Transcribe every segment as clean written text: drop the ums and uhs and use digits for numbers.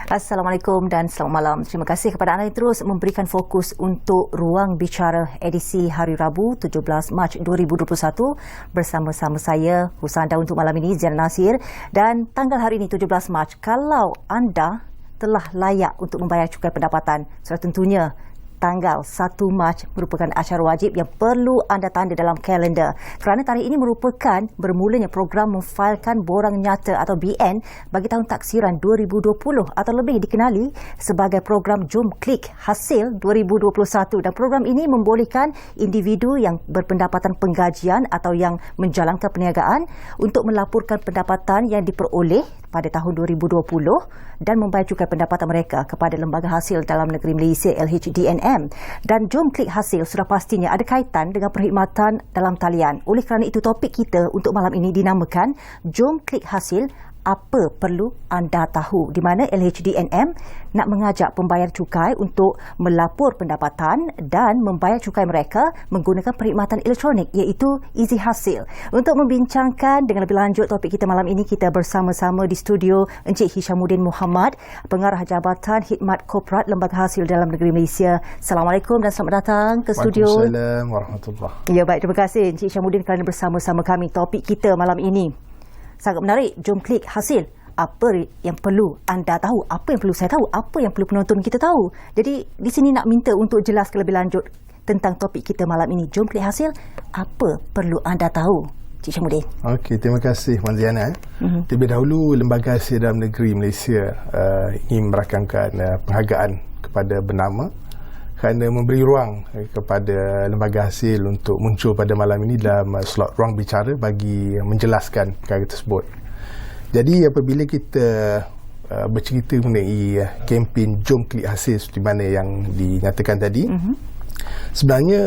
Assalamualaikum dan selamat malam. Terima kasih kepada anda yang terus memberikan fokus untuk Ruang Bicara edisi hari Rabu 17 Mac 2021 bersama-sama saya Husanda untuk malam ini Zainal Nasir, dan tanggal hari ini 17 Mac, kalau anda telah layak untuk membayar cukai pendapatan, sudah tentunya tanggal 1 Mac merupakan acara wajib yang perlu anda tanda dalam kalender, kerana tarikh ini merupakan bermulanya program memfailkan borang nyata atau BN bagi tahun taksiran 2020 atau lebih dikenali sebagai program Jom Klik Hasil 2021, dan program ini membolehkan individu yang berpendapatan penggajian atau yang menjalankan perniagaan untuk melaporkan pendapatan yang diperoleh pada tahun 2020 dan membayar cukai pendapatan mereka kepada Lembaga Hasil Dalam Negeri Malaysia LHDNM. Dan Jom Klik Hasil sudah pastinya ada kaitan dengan perkhidmatan dalam talian. Oleh kerana itu, topik kita untuk malam ini dinamakan Jom Klik Hasil, apa perlu anda tahu, di mana LHDNM nak mengajak pembayar cukai untuk melapor pendapatan dan membayar cukai mereka menggunakan perkhidmatan elektronik iaitu Easy Hasil. Untuk membincangkan dengan lebih lanjut topik kita malam ini, kita bersama-sama di studio Encik Hishamuddin Muhammad, Pengarah Jabatan Khidmat Korporat Lembaga Hasil Dalam Negeri Malaysia. Assalamualaikum dan selamat datang ke studio. Waalaikumsalam warahmatullahi. Ya, baik, terima kasih Encik Hishamuddin kerana bersama-sama kami. Topik kita malam ini sangat menarik, Jom Klik Hasil. Apa yang perlu anda tahu, apa yang perlu saya tahu, apa yang perlu penonton kita tahu. Jadi di sini nak minta untuk jelaskan lebih lanjut tentang topik kita malam ini, Jom Klik Hasil, apa perlu anda tahu, Cik Hishamuddin. Okey, terima kasih Wan Ziana. Terlebih dahulu, Lembaga Hasil Dalam Negeri Malaysia ingin merakamkan penghargaan kepada Bernama kerana memberi ruang kepada Lembaga Hasil untuk muncul pada malam ini dalam slot Ruang Bicara bagi menjelaskan perkara tersebut. Jadi apabila kita bercerita mengenai kempen Jom Klik Hasil seperti mana yang dinyatakan tadi, sebenarnya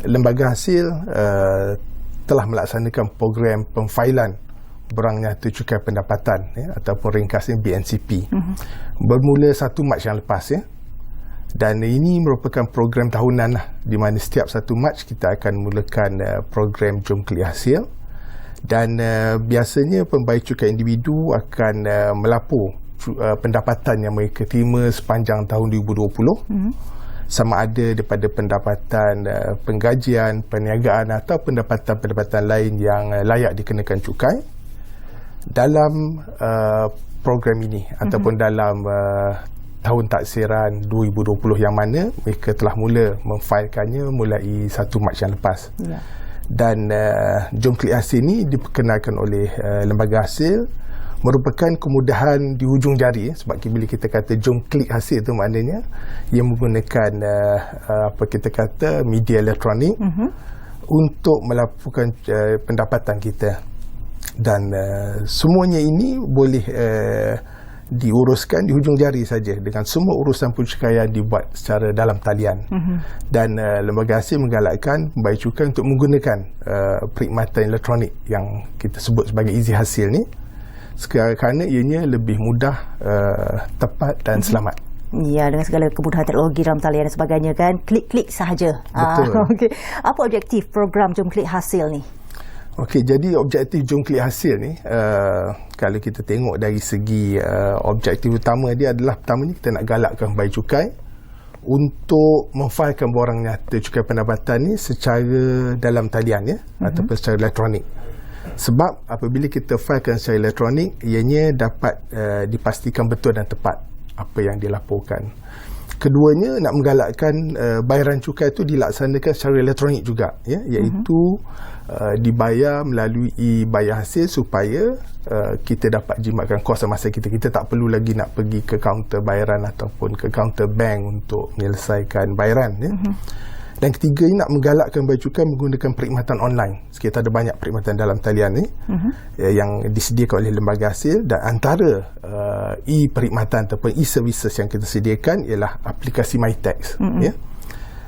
Lembaga Hasil telah melaksanakan program pemfailan borang nyata cukai pendapatan ataupun ringkasnya BNCP bermula 1 Mac yang lepas . Dan ini merupakan program tahunan di mana setiap 1 Mac kita akan mulakan program Jom Klik Hasil, dan biasanya pembayar cukai individu akan melapor pendapatan yang mereka terima sepanjang tahun 2020, sama ada daripada pendapatan penggajian, perniagaan atau pendapatan-pendapatan lain yang layak dikenakan cukai dalam program ini ataupun dalam tahun taksiran 2020 yang mana mereka telah mula memfailkannya mulai 1 Mac yang lepas. Dan Jom Klik Hasil ini diperkenalkan oleh Lembaga Hasil merupakan kemudahan di hujung jari, sebab bila kita kata Jom Klik Hasil itu maknanya ia menggunakan apa kita kata media elektronik untuk melaporkan pendapatan kita, dan semuanya ini boleh diuruskan di hujung jari saja, dengan semua urusan pencukaian dibuat secara dalam talian. Dan Lembaga Hasil menggalakkan pembayar cukai untuk menggunakan perkhidmatan elektronik yang kita sebut sebagai Easy Hasil ni, kerana ianya lebih mudah, tepat dan selamat. Ya, dengan segala kemudahan teknologi dalam talian dan sebagainya kan, klik-klik sahaja. Betul. Okay. Apa objektif program Jom Klik Hasil ni? Okey, jadi objektif Jom Klik Hasil ni, kalau kita tengok dari segi objektif utama dia adalah, pertamanya kita nak galakkan pembayar cukai untuk memfailkan borang nyata cukai pendapatan ni secara dalam talian ataupun secara elektronik. Sebab apabila kita failkan secara elektronik, ianya dapat dipastikan betul dan tepat apa yang dilaporkan. Keduanya, nak menggalakkan bayaran cukai itu dilaksanakan secara elektronik juga, iaitu dibayar melalui bayar hasil supaya kita dapat jimatkan kos dan masa kita. Kita tak perlu lagi nak pergi ke kaunter bayaran ataupun ke kaunter bank untuk menyelesaikan bayaran. Dan ketiga, nak menggalakkan bayar cukai menggunakan perkhidmatan online. Kita ada banyak perkhidmatan dalam talian ni yang disediakan oleh Lembaga Hasil, dan antara e-perkhidmatan ataupun e-services yang kita sediakan ialah aplikasi MyTax.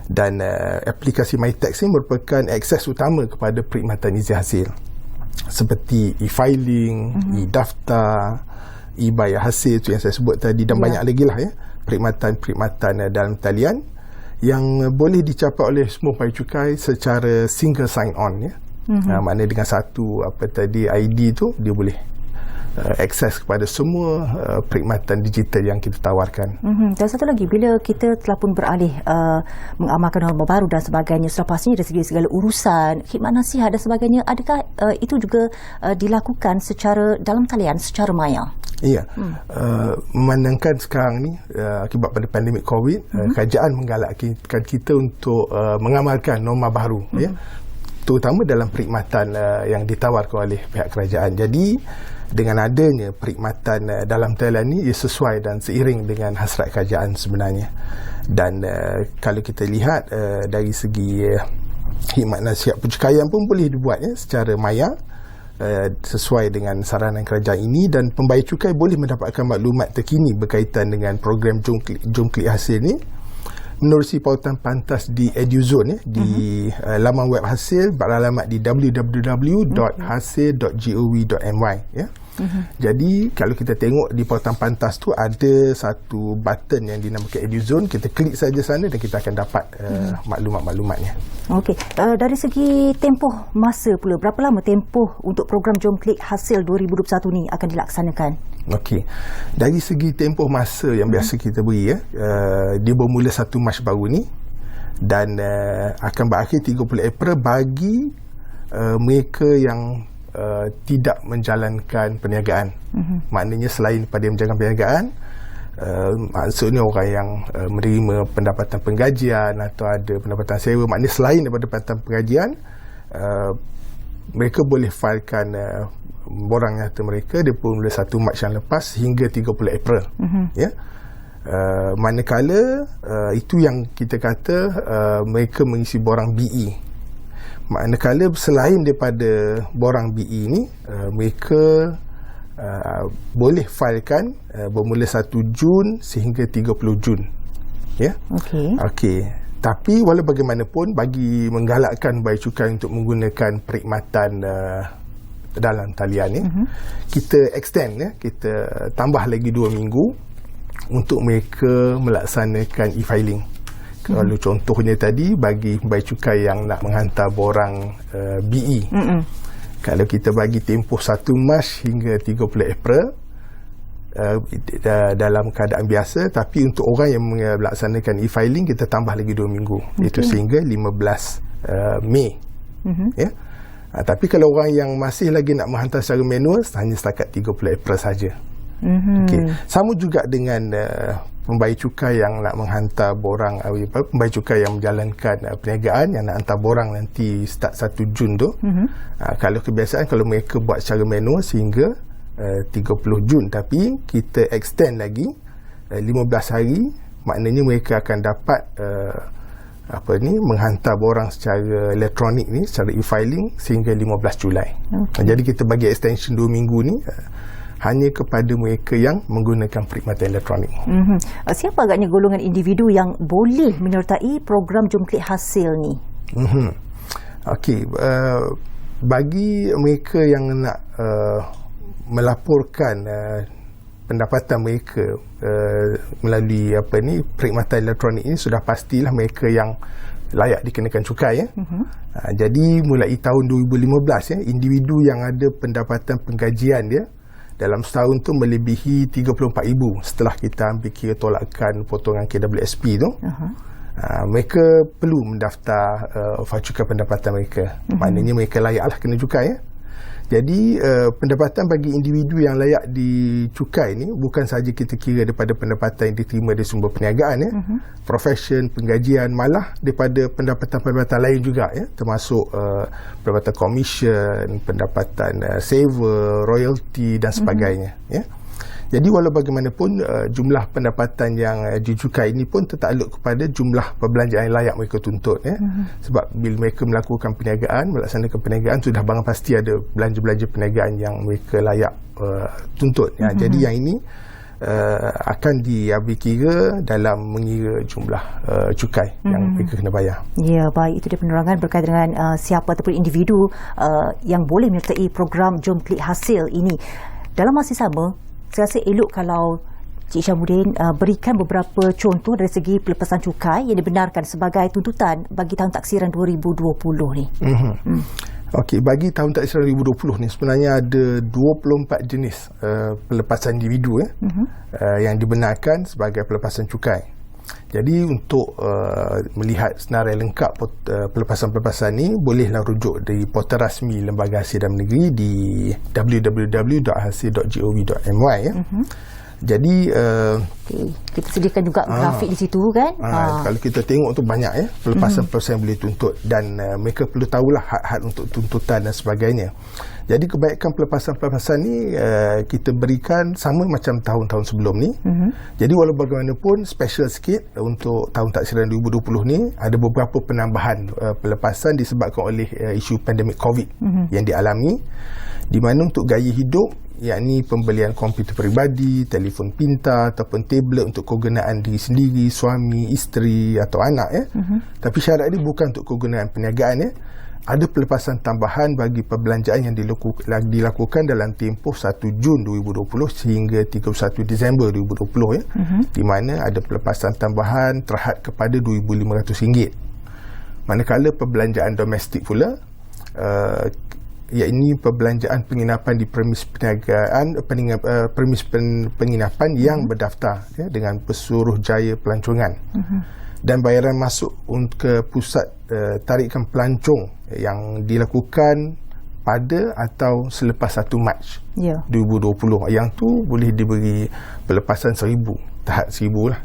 Dan aplikasi MyTax ini merupakan akses utama kepada perkhidmatan Easy Hasil, seperti e-filing, e-daftar, e-bayar hasil tu yang saya sebut tadi, dan banyak lagi lah perkhidmatan-perkhidmatan dalam talian yang boleh dicapai oleh semua pembayar cukai secara single sign on. Maknanya dengan satu ID tu dia boleh akses kepada semua perkhidmatan digital yang kita tawarkan. Dan satu lagi, bila kita telah pun beralih mengamalkan norma baru dan sebagainya, selepas ini dari segi segala urusan khidmat nasihat dan sebagainya, adakah itu juga dilakukan secara dalam talian, secara maya? Ya, memandangkan sekarang ni akibat pada pandemik COVID, kerajaan menggalakkan kita untuk mengamalkan norma baru, ya, terutama dalam perkhidmatan yang ditawarkan oleh pihak kerajaan. Jadi dengan adanya perkhidmatan dalam talian ni, ia sesuai dan seiring dengan hasrat kerajaan sebenarnya. Dan kalau kita lihat dari segi khidmat nasihat pencukaian pun boleh dibuatnya secara maya, sesuai dengan saranan kerajaan ini, dan pembayar cukai boleh mendapatkan maklumat terkini berkaitan dengan program Jom Klik Hasil ni menerusi pautan pantas di EduZone, di laman web hasil beralamat di www.hasil.gov.my, ya. Jadi kalau kita tengok di pautan pantas tu ada satu button yang dinamakan EduZone, kita klik saja sana dan kita akan dapat maklumat-maklumatnya. Okey, dari segi tempoh masa pula, berapa lama tempoh untuk program Jom Klik Hasil 2021 ni akan dilaksanakan? Okey, dari segi tempoh masa yang biasa kita beri, dia bermula 1 Mac baru ni dan akan berakhir 30 April bagi mereka yang tidak menjalankan perniagaan. Maknanya selain pada yang menjalankan perniagaan, maksudnya orang yang menerima pendapatan penggajian atau ada pendapatan sewa, maknanya selain daripada pendapatan penggajian, mereka boleh filekan borang nyata mereka daripada 1 Mac yang lepas hingga 30 April. Ya. Manakala itu yang kita kata mereka mengisi borang BE. Manakala selain daripada borang BE ni, mereka boleh filekan bermula 1 Jun sehingga 30 Jun. Ya. Okey. Tapi walau bagaimanapun, bagi menggalakkan pembayar cukai untuk menggunakan perkhidmatan dalam talian ni, kita extend, ya, kita tambah lagi 2 minggu untuk mereka melaksanakan e-filing. Kalau contohnya tadi, bagi pembayar cukai yang nak menghantar borang BE, kalau kita bagi tempoh 1 Mac hingga 30 April dalam keadaan biasa, tapi untuk orang yang melaksanakan e-filing kita tambah lagi 2 minggu, itu sehingga 15 Mei. Ya. Tapi kalau orang yang masih lagi nak menghantar secara manual, hanya setakat 30 April saja. Sama juga dengan pembayar cukai yang nak menghantar borang, pembayar cukai yang menjalankan perniagaan yang nak hantar borang nanti start 1 Jun tu, kalau kebiasaan kalau mereka buat secara manual sehingga 30 Jun, tapi kita extend lagi 15 hari, maknanya mereka akan dapat menghantar borang secara elektronik ni, secara e-filing sehingga 15 Julai. Jadi kita bagi extension 2 minggu ni hanya kepada mereka yang menggunakan perkhidmatan elektronik. Siapa agaknya golongan individu yang boleh menyertai program Jom Klik Hasil ni? Okey, bagi mereka yang nak melaporkan pendapatan mereka melalui perkhidmatan elektronik ini, sudah pastilah mereka yang layak dikenakan cukai, ya. Jadi mulai tahun 2015, ya, individu yang ada pendapatan penggajian dia dalam setahun tu melebihi 34,000 setelah kita ambil kira tolakan potongan KWSP tu, mereka perlu mendaftar faiz cukai pendapatan mereka. Maknanya mereka layaklah kena cukai, ya. Jadi pendapatan bagi individu yang layak dicukai ni bukan sahaja kita kira daripada pendapatan yang diterima dari sumber perniagaan, ya, profession, penggajian, malah daripada pendapatan-pendapatan lain juga, ya, termasuk pendapatan komisen, pendapatan saver, royalty dan sebagainya, ya. Jadi walau bagaimanapun jumlah pendapatan yang dicukai ini pun tertakluk kepada jumlah perbelanjaan yang layak mereka tuntut, ya. Sebab bila mereka melakukan perniagaan, melaksanakan perniagaan, sudah barang pasti ada belanja-belanja perniagaan yang mereka layak tuntut, ya. Jadi yang ini akan diambil kira dalam mengira jumlah cukai yang mereka kena bayar. Ya, baik, itu dia penerangan berkaitan dengan siapa ataupun individu yang boleh menyertai program Jom Klik Hasil ini. Dalam masa sama, saya rasa elok kalau Cik Syamuddin berikan beberapa contoh dari segi pelepasan cukai yang dibenarkan sebagai tuntutan bagi tahun taksiran 2020 ni. Okey, bagi tahun taksiran 2020 ni sebenarnya ada 24 jenis pelepasan individu yang dibenarkan sebagai pelepasan cukai. Jadi untuk melihat senarai lengkap pelepasan-pelepasan ni, bolehlah rujuk di portal rasmi Lembaga Hasil Dalam Negeri di www.hasil.gov.my ya. Jadi kita sediakan juga grafik di situ kan. Kalau kita tengok tu banyak ya pelepasan-pelepasan yang boleh tuntut, dan mereka perlu tahulah had-had untuk tuntutan dan sebagainya. Jadi kebaikan pelepasan-pelepasan ni kita berikan sama macam tahun-tahun sebelum ni. Jadi walau bagaimanapun special sikit untuk tahun taksiran 2020 ni, ada beberapa penambahan pelepasan disebabkan oleh isu pandemik COVID yang dialami, di mana untuk gaya hidup, yakni pembelian komputer peribadi, telefon pintar ataupun tablet untuk kegunaan diri sendiri, suami, isteri atau anak ya. Tapi syarat ini bukan untuk kegunaan perniagaan ya. Ada pelepasan tambahan bagi perbelanjaan yang dilakukan dalam tempoh 1 Jun 2020 sehingga 31 Disember 2020 ya. Di mana ada pelepasan tambahan terhad kepada RM2,500. Manakala perbelanjaan domestik pula, iaitu perbelanjaan penginapan di premis perniagaan, premis penginapan yang berdaftar ya, dengan Pesuruhjaya Pelancongan, dan bayaran masuk ke pusat tarikan pelancong yang dilakukan pada atau selepas 1 Mac 2020. Yang tu boleh diberi pelepasan 1,000, tahap 1,000 lah,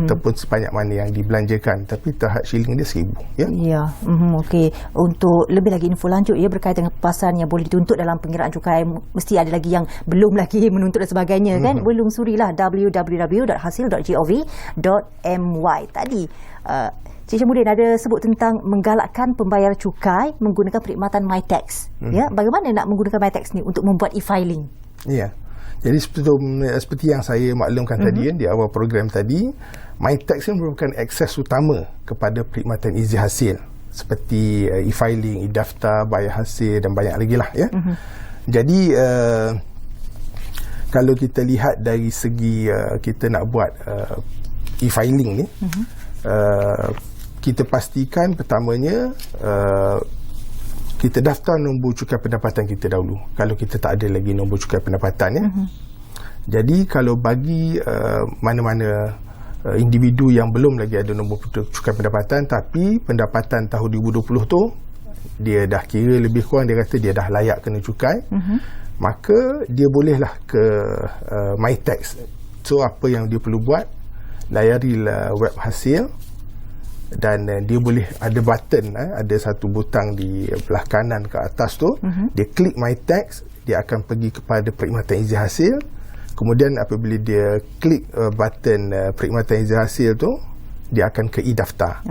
ataupun sebanyak mana yang dibelanjakan, tapi tahap shilling dia 1,000 ya. Okey, untuk lebih lagi info lanjut ya berkaitan dengan pelepasan yang boleh dituntut dalam pengiraan cukai, mesti ada lagi yang belum lagi menuntut dan sebagainya kan. Boleh lungsurilah www.hasil.gov.my. Tadi Cik Syamuddin ada sebut tentang menggalakkan pembayar cukai menggunakan perkhidmatan MyTax. Ya, bagaimana nak menggunakan MyTax ni untuk membuat e-filing? Ya. Jadi seperti yang saya maklumkan tadi di awal program tadi, MyTax ini merupakan akses utama kepada perkhidmatan izin hasil seperti e-filing, e-daftar, bayar hasil dan banyak lagi lah ya. Jadi kalau kita lihat dari segi kita nak buat e-filing ni, kita pastikan pertamanya kita daftar nombor cukai pendapatan kita dahulu, kalau kita tak ada lagi nombor cukai pendapatan ya. Jadi kalau bagi mana-mana individu yang belum lagi ada nombor cukai pendapatan, tapi pendapatan tahun 2020 tu dia dah kira lebih kurang, dia kata dia dah layak kena cukai, maka dia bolehlah ke MyTax. So apa yang dia perlu buat, layarilah web hasil, dan dia boleh ada button, ada satu butang di belah kanan ke atas tu, dia klik MyTax, dia akan pergi kepada perkhidmatan izin hasil. Kemudian apabila dia klik button perkhidmatan izin hasil tu, dia akan ke e-daftar.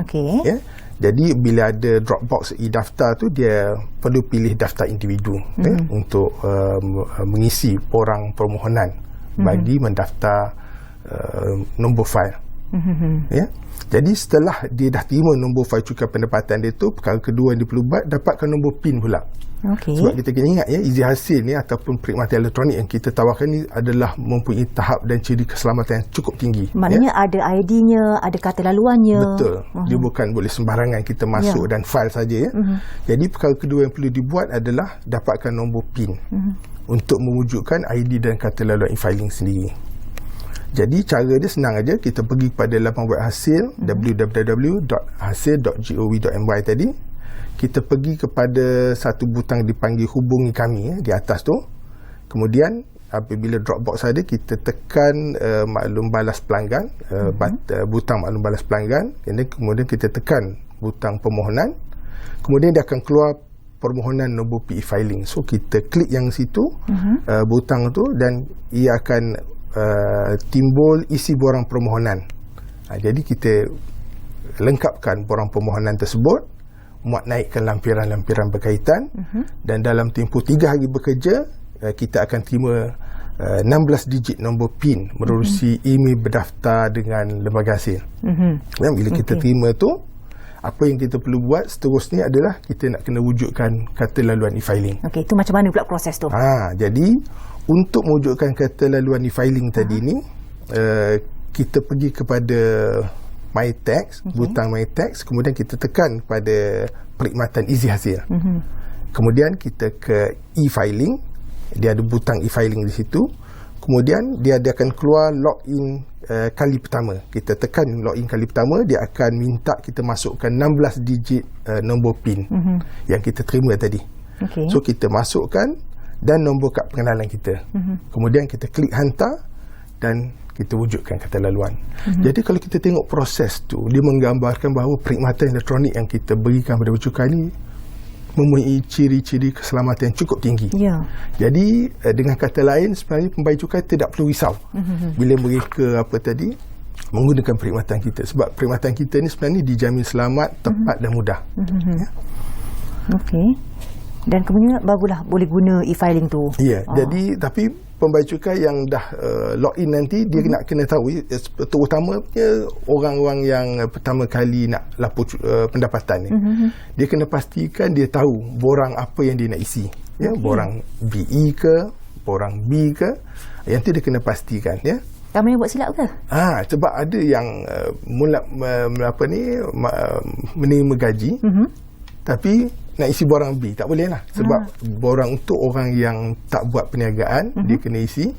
Ya? Jadi bila ada drop box e-daftar tu, dia perlu pilih daftar individu untuk mengisi porang permohonan bagi mendaftar nombor fail. Ya. Jadi setelah dia dah terima nombor fail cukai pendapatan dia tu, perkara kedua yang dia perlu buat, dapatkan nombor PIN pula. Sebab kita kena ingat ya, izin hasil ni ataupun perkhidmatan elektronik yang kita tawarkan ni adalah mempunyai tahap dan ciri keselamatan yang cukup tinggi. Maknanya ada ID-nya, ada kata laluannya. Betul. Dia bukan boleh sembarangan kita masuk dan file saja ya. Jadi perkara kedua yang perlu dibuat adalah dapatkan nombor PIN untuk mewujudkan ID dan kata laluan e-filing sendiri. Jadi cara dia senang aja, kita pergi kepada laman web hasil www.hasil.gov.my tadi. Kita pergi kepada satu butang dipanggil hubungi kami di atas tu. Kemudian apabila Dropbox ada, kita tekan maklum balas pelanggan, butang maklum balas pelanggan, kemudian kita tekan butang permohonan. Kemudian dia akan keluar permohonan nombor PE filing. So kita klik yang situ, butang tu, dan ia akan timbul isi borang permohonan. Jadi kita lengkapkan borang permohonan tersebut, muat naikkan lampiran-lampiran berkaitan, dan dalam tempoh 3 hari bekerja kita akan terima 16 digit nombor PIN menerusi email berdaftar dengan lembaga hasil. Bila kita terima tu, apa yang kita perlu buat seterusnya adalah kita nak kena wujudkan kata laluan e-filing. Itu macam mana pula proses tu? Jadi untuk mewujudkan kata laluan e-filing tadi ni, kita pergi kepada MyTax, butang MyTax, kemudian kita tekan pada perkhidmatan izin hasil. Kemudian kita ke e-filing, dia ada butang e-filing di situ. Kemudian dia akan keluar login kali pertama. Kita tekan login kali pertama, dia akan minta kita masukkan 16 digit nombor PIN yang kita terima tadi. Okay. So kita masukkan dan nombor kad pengenalan kita. Kemudian kita klik hantar dan kita wujudkan kata laluan. Jadi kalau kita tengok proses tu, dia menggambarkan bahawa perkhidmatan elektronik yang kita berikan pada bercukai ni mempunyai ciri-ciri keselamatan yang cukup tinggi. Ya. Jadi dengan kata lain, sebenarnya pembayar cukai tidak perlu risau bila mereka menggunakan perkhidmatan kita, sebab perkhidmatan kita ni sebenarnya dijamin selamat, tepat dan mudah. Ya. Okey. Dan kemudian bagulah boleh guna e-filing tu. Ya, jadi tapi pembayar cukai yang dah login nanti, dia nak kena tahu, terutamanya orang-orang yang pertama kali nak lapor pendapatan ni. Dia kena pastikan dia tahu borang apa yang dia nak isi. Ya, borang BE ke, borang B ke, yang tu dia kena pastikan, ya. Ramai yang buat silap ke? Sebab ada yang menerima gaji, tapi nak isi borang B, tak boleh lah. Sebab borang untuk orang yang tak buat perniagaan, dia kena isi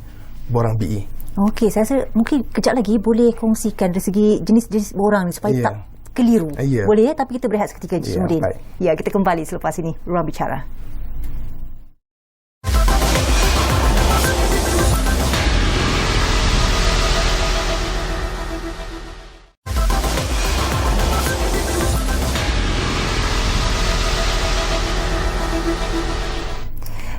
borang BE. Okey, saya rasa mungkin kejap lagi boleh kongsikan dari segi jenis-jenis borang ni supaya tak keliru. Boleh, tapi kita berehat seketika, Encik Syamudin. Ya, kita kembali selepas ini. Ruang Bicara.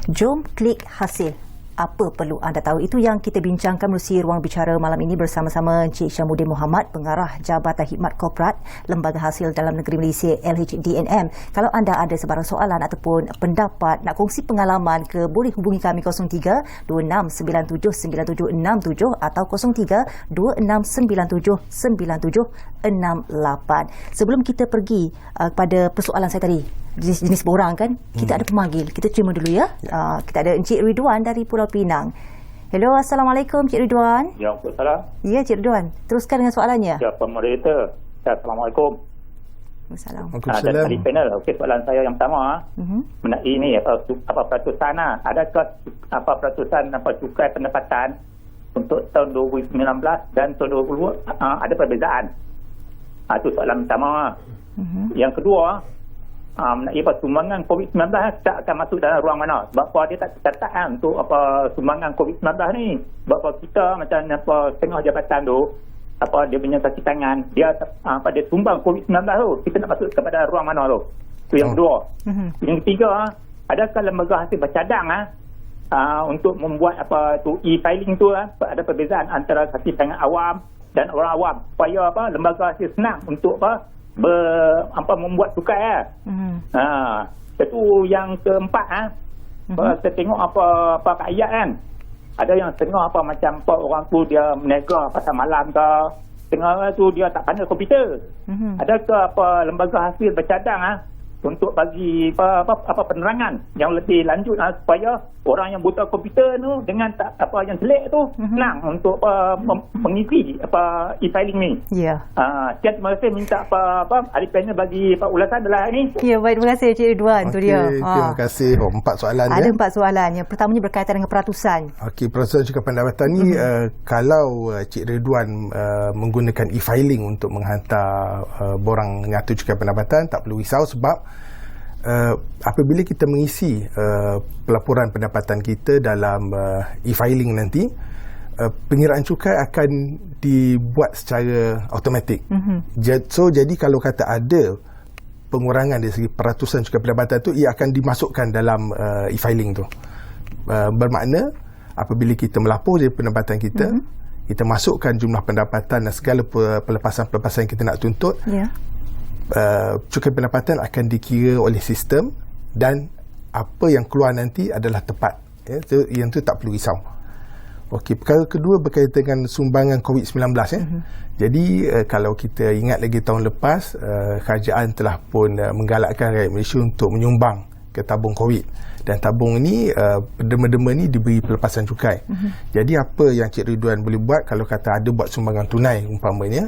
Jom klik hasil. Apa perlu anda tahu? Itu yang kita bincangkan melalui Ruang Bicara malam ini bersama-sama Encik Syamudin Mohamad, Pengarah Jabatan Khidmat Korporat Lembaga Hasil Dalam Negeri Malaysia LHDNM. Kalau anda ada sebarang soalan ataupun pendapat, nak kongsi pengalaman ke, boleh hubungi kami 03-2697-9767 atau 03-2697-9768. Sebelum kita pergi kepada persoalan saya tadi, jenis borang kan, kita ada pemanggil. Kita terima dulu ya. Kita ada Encik Ridwan dari Pulau Pinang. Hello, Assalamualaikum Encik Ridwan. Ya, Waalaikumsalam. Ya, Encik Ridwan, teruskan dengan soalannya. Ya, moderator. Assalamualaikum. Waalaikumsalam. Dan dari panel, okey, soalan saya yang pertama mengenai ini apa peratusan adakah peratusan cukai pendapatan untuk tahun 2019 dan tahun 2020 ada perbezaan? Itu soalan pertama. Yang kedua, mengenai sumbangan COVID-19 tak akan masuk dalam ruang mana? Sebab apa dia tak tercatat untuk sumbangan COVID-19 ni? Sebab apa kita macam tengah jabatan tu, dia punya kaki tangan, dia dia sumbang COVID-19 tu, kita nak masuk kepada ruang mana tu? Itu yang kedua. Yang ketiga, adakah lembaga hasil bercadang untuk membuat e-filing tu ada perbezaan antara kaki tangan awam dan orang awam supaya lembaga hasil senang untuk membuat cukai. Itu yang keempat. Saya tengok ayat kan, ada yang tengok macam orang tu dia meniaga pasal malam ke, tengah tu dia tak pandai komputer. Adakah lembaga hasil bercadang untuk bagi penerangan yang lebih lanjut supaya orang yang buta komputer tu dengan yang jelek tu senang untuk mengisi e-filing ni. Ya. Terima kasih, minta ahli panel bagi ulasan adalah ini. Ya, baik, terima kasih Encik Ridwan. Tu dia. Terima kasih. 4 soalan. Ada 4 soalan. Yang pertamanya berkaitan dengan peratusan. Okey, peratusan cukai pendapatan ni kalau Cik Ridwan menggunakan e-filing untuk menghantar borang nyata cukai pendapatan, tak perlu risau sebab apabila kita mengisi pelaporan pendapatan kita dalam e-filing nanti, pengiraan cukai akan dibuat secara automatik. So jadi kalau kata ada pengurangan dari segi peratusan cukai pendapatan tu, ia akan dimasukkan dalam e-filing tu. Bermakna apabila kita melapor dari pendapatan kita, kita masukkan jumlah pendapatan dan segala pelepasan-pelepasan yang kita nak tuntut, cukai pendapatan akan dikira oleh sistem dan apa yang keluar nanti adalah tepat. Yang tu tak perlu risau. Okey, perkara kedua berkaitan dengan sumbangan COVID-19. Jadi kalau kita ingat lagi tahun lepas, kerajaan telah pun menggalakkan rakyat Malaysia untuk menyumbang ke tabung COVID, dan tabung ni dema-dema ni diberi pelepasan cukai. Jadi apa yang Cik Ridwan boleh buat kalau kata ada buat sumbangan tunai umpamanya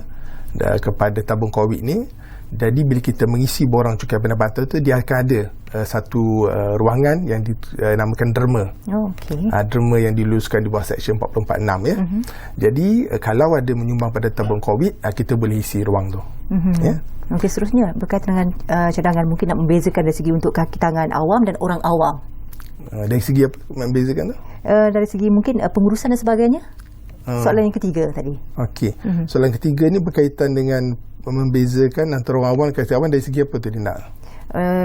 kepada tabung COVID ni, Jadi bila kita mengisi borang cukai pendapatan tu, dia akan ada satu ruangan yang dinamakan derma. Derma yang diluluskan di bawah Seksyen 446 ya. Jadi kalau ada menyumbang pada tabung COVID, kita boleh isi ruang tu. Ya. Okey, seterusnya berkaitan dengan cadangan, mungkin nak membezakan dari segi untuk kaki tangan awam dan orang awam. Dari segi apa membezakan tu? Dari segi mungkin pengurusan dan sebagainya. Soalan yang ketiga tadi. Okey. Soalan ketiga ni berkaitan dengan membezakan antara orang awam dan kaki awam dari segi apa tu dia nak?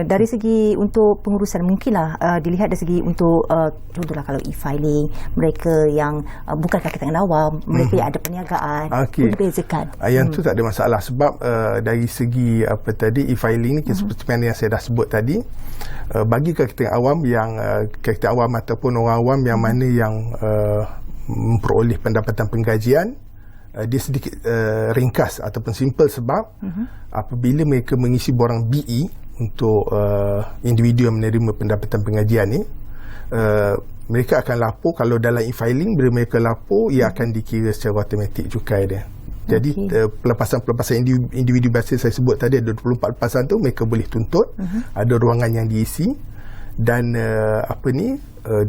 Dari segi untuk pengurusan, mungkinlah dilihat dari segi untuk contohlah kalau e-filing, mereka yang bukan kaki tangan awam, mereka yang ada perniagaan, dibezakan. Yang tu tak ada masalah sebab dari segi apa tadi e-filing ni seperti mana yang saya dah sebut tadi, bagi kaki tangan awam yang kaki tangan awam ataupun orang awam yang mana yang memperoleh pendapatan penggajian, dia sedikit ringkas ataupun simple sebab apabila mereka mengisi borang BE untuk individu yang menerima pendapatan pengajian ni, mereka akan lapor. Kalau dalam e-filing, bila mereka lapor, ia akan dikira secara automatik cukai dia. Jadi pelepasan individu biasa saya sebut tadi, ada 24 lepasan tu mereka boleh tuntut, ada ruangan yang diisi, dan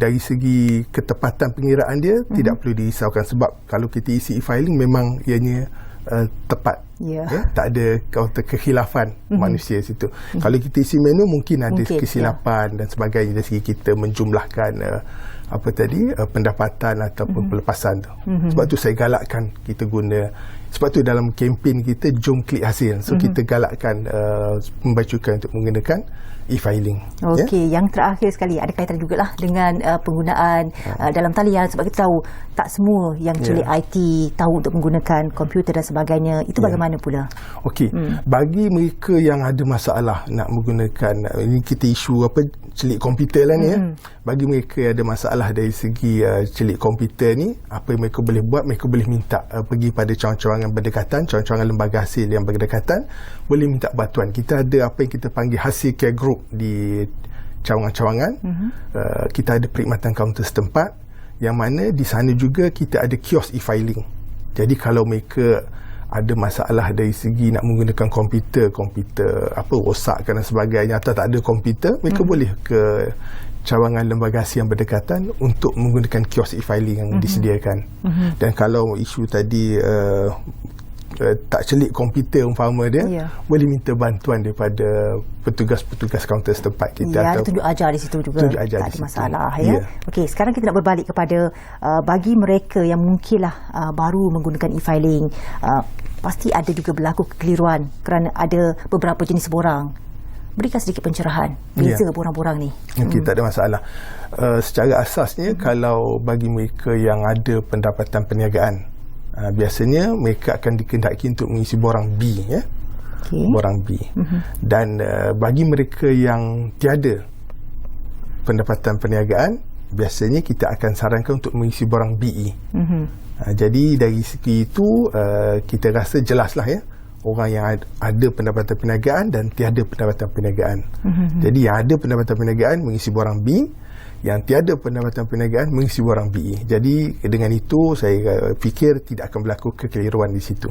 dari segi ketepatan pengiraan dia tidak perlu dirisaukan sebab kalau kita isi e-filing memang ianya tepat. Tak ada kekhilafan manusia situ. Kalau kita isi manual mungkin ada kesilapan dan sebagainya dari segi kita menjumlahkan pendapatan ataupun pelepasan tu. Sebab tu saya galakkan kita guna, sebab tu dalam kempen kita jom klik hasil. So kita galakkan pembacukan untuk menggunakan e-filing. Okey, yang terakhir sekali ada kaitan jugalah dengan penggunaan dalam talian, sebab kita tahu tak semua yang celik IT tahu untuk menggunakan komputer dan sebagainya. Itu bagaimana pula? Okey, bagi mereka yang ada masalah nak menggunakan, ini kita isu celik komputer lah ni bagi mereka yang ada masalah dari segi celik komputer ni, apa yang mereka boleh buat, mereka boleh minta pergi pada cawangan-cawangan berdekatan, cawangan-cawangan lembaga hasil yang berdekatan, boleh minta bantuan. Kita ada apa yang kita panggil hasil care group di cawangan-cawangan. Kita ada perkhidmatan kaunter setempat yang mana di sana juga kita ada kios e-filing. Jadi kalau mereka ada masalah dari segi nak menggunakan komputer rosakkan dan sebagainya, atau tak ada komputer, mereka boleh ke cawangan lembaga hasil yang berdekatan untuk menggunakan kios e-filing yang disediakan. Dan kalau isu tadi tak celik komputer umpama dia, boleh minta bantuan daripada petugas-petugas kaunter setempat kita. Ada tunjuk ajar di situ juga, tak ada masalah. Okey, sekarang kita nak berbalik kepada bagi mereka yang mungkinlah baru menggunakan e-filing, pasti ada juga berlaku kekeliruan kerana ada beberapa jenis borang. Berikan sedikit pencerahan beza borang-borang ni. Okey, tak ada masalah. Secara asasnya kalau bagi mereka yang ada pendapatan perniagaan, biasanya mereka akan dikehendaki untuk mengisi borang B, borang B. Dan bagi mereka yang tiada pendapatan perniagaan, biasanya kita akan sarankan untuk mengisi borang BE. Jadi dari segi itu kita rasa jelaslah orang yang ada pendapatan perniagaan dan tiada pendapatan perniagaan. Jadi yang ada pendapatan perniagaan mengisi borang B, yang tiada pendapatan perniagaan mengisi borang BE. Jadi dengan itu saya fikir tidak akan berlaku kekeliruan di situ.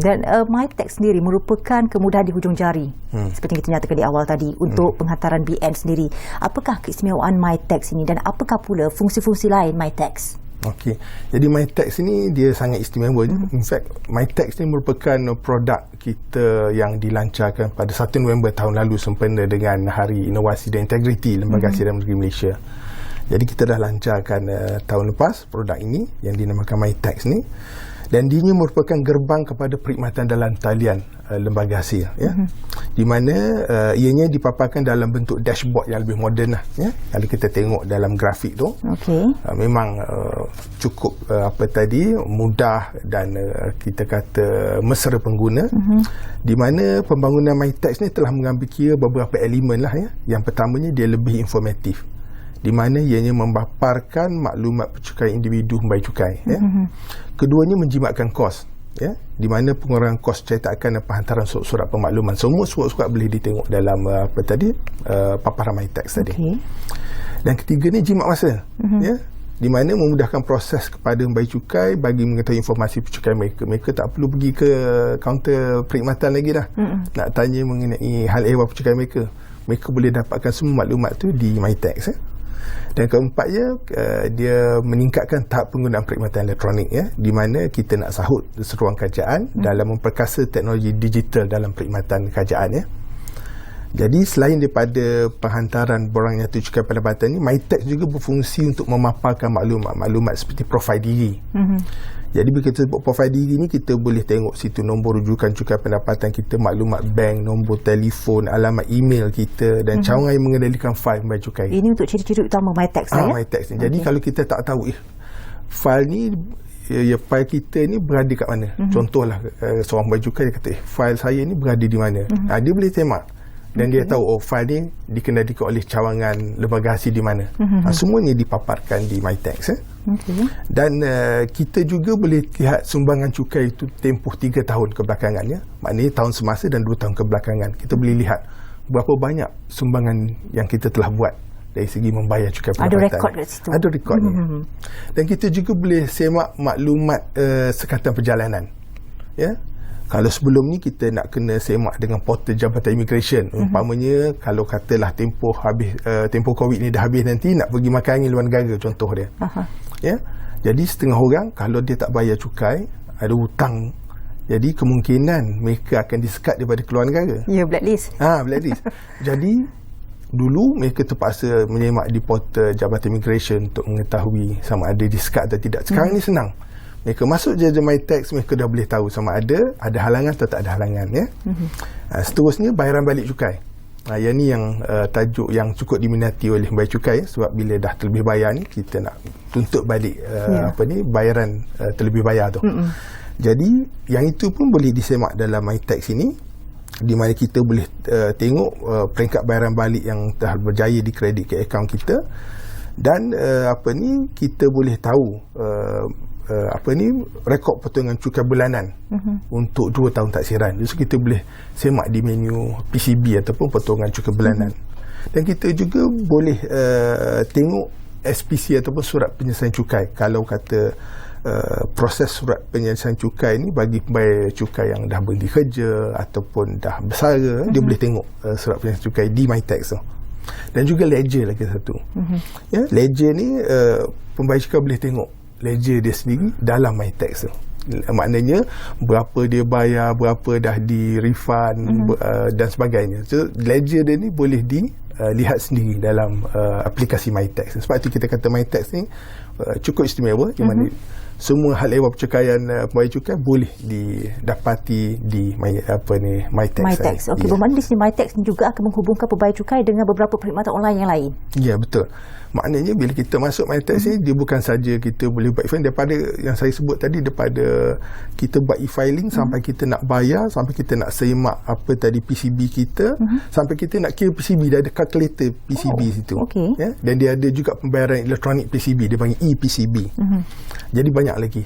Dan MyTax sendiri merupakan kemudahan di hujung jari, seperti yang kita nyatakan di awal tadi, untuk penghantaran BN sendiri. Apakah keistimewaan MyTax ini dan apakah pula fungsi-fungsi lain MyTax? Okey, jadi MyTax ini dia sangat istimewa. In fact, MyTax ini merupakan produk kita yang dilancarkan pada 1 November tahun lalu sempena dengan Hari Inovasi dan Integriti Lembaga Hasil dalam Negeri Malaysia. Jadi kita dah lancarkan tahun lepas produk ini yang dinamakan MyTax ni, dan dia merupakan gerbang kepada perkhidmatan dalam talian lembaga hasil, di mana ianya dipaparkan dalam bentuk dashboard yang lebih moden lah, Kalau kita tengok dalam grafik tu, memang cukup mudah dan kita kata mesra pengguna, di mana pembangunan MyTax ni telah mengambil kira beberapa elemen lah, Yang pertamanya dia lebih informatif, di mana ianya memaparkan maklumat pencukai individu membayar cukai. Keduanya menjimatkan kos, di mana pengurangan kos cetakan dan penghantaran surat pemakluman. Semua surat-surat boleh ditengok dalam paparan MyTax tadi. Dan ketiga ni jimat masa. di mana memudahkan proses kepada membayar cukai bagi mengetahui informasi cukai mereka. Mereka tak perlu pergi ke kaunter perkhidmatan lagi dah. Nak tanya mengenai hal ehwal cukai mereka. Mereka boleh dapatkan semua maklumat tu di MyTax. Dan keempatnya, dia meningkatkan tahap penggunaan perkhidmatan elektronik, di mana kita nak sahut seruan kerajaan dalam memperkasa teknologi digital dalam perkhidmatan kerajaan. Jadi selain daripada penghantaran borang nyata cukai pendapatan ni, MyTax juga berfungsi untuk memaparkan maklumat seperti profil diri. Jadi bila kita sebut profil diri ni, kita boleh tengok situ nombor rujukan cukai pendapatan kita, maklumat bank, nombor telefon, alamat email kita dan cawangan yang mengendalikan fail membayar cukai. Ini untuk ciri-ciri utama MyTax lah, MyTax ni. Jadi kalau kita tak tahu fail ni, fail kita ni berada kat mana. Contohlah seorang membayar cukai, dia kata fail saya ni berada di mana. Dia boleh semak. Dan dia tahu fail ni dikendalikan oleh cawangan lembaga hasil di mana. Semuanya dipaparkan di MyTax. Dan kita juga boleh lihat sumbangan cukai itu tempoh 3 tahun kebelakangannya. Maknanya tahun semasa dan 2 tahun kebelakangan. Kita boleh lihat berapa banyak sumbangan yang kita telah buat dari segi membayar cukai pendapatan. Ada rekod kat situ. Ada rekodnya. Dan kita juga boleh semak maklumat sekatan perjalanan. Kalau sebelum ni kita nak kena semak dengan portal Jabatan Immigration. Umpamanya kalau katalah tempoh Covid ni dah habis, nanti nak pergi makan angin luar negara, contoh dia. Jadi setengah orang kalau dia tak bayar cukai, ada hutang, jadi kemungkinan mereka akan disekat daripada keluar negara. Blacklist. Blacklist. Jadi dulu mereka terpaksa menyemak di portal Jabatan Immigration untuk mengetahui sama ada disekat atau tidak. Sekarang ni senang. Mereka masuk je MyTax, mereka dah boleh tahu sama ada halangan atau tak ada halangan. Seterusnya, bayaran balik cukai. Yang ni yang tajuk yang cukup diminati oleh pembayar cukai, sebab bila dah terlebih bayar ni, kita nak tuntut balik bayaran terlebih bayar tu. Jadi yang itu pun boleh disemak dalam MyTax ini, di mana kita boleh tengok peringkat bayaran balik yang telah berjaya dikredit ke akaun kita. Dan kita boleh tahu rekod potongan cukai bulanan untuk 2 tahun taksiran. Jadi kita boleh semak di menu PCB ataupun potongan cukai bulanan. Dan kita juga boleh tengok SPC ataupun surat penyelesaian cukai. Kalau kata proses surat penyelesaian cukai ni bagi pembayar cukai yang dah berhenti kerja ataupun dah bersara, dia boleh tengok surat penyelesaian cukai di MyTax tu. Dan juga ledger lagi satu. Ledger ni pembayar cukai boleh tengok ledger dia sendiri dalam MyTax tu. Maknanya berapa dia bayar, berapa dah di refund dan sebagainya. So ledger dia ni boleh dilihat sendiri dalam aplikasi MyTax. Sebab tu kita kata MyTax ni cukup istimewa, di mana semua hal ehwal percukaian pembayar cukai boleh didapati di MyTax. Okey, bermakna di sini MyTax ni juga akan menghubungkan pembayar cukai dengan beberapa perkhidmatan online yang lain. Ya, betul. Maknanya bila kita masuk MyTax ni, dia bukan saja kita boleh buat e-filing, daripada yang saya sebut tadi, daripada kita buat e-filing sampai kita nak bayar, sampai kita nak semak PCB kita, sampai kita nak kira PCB, dia ada calculator PCB situ. Dan dia ada juga pembayaran elektronik PCB, dia panggil e-PCB. Jadi banyak lagi.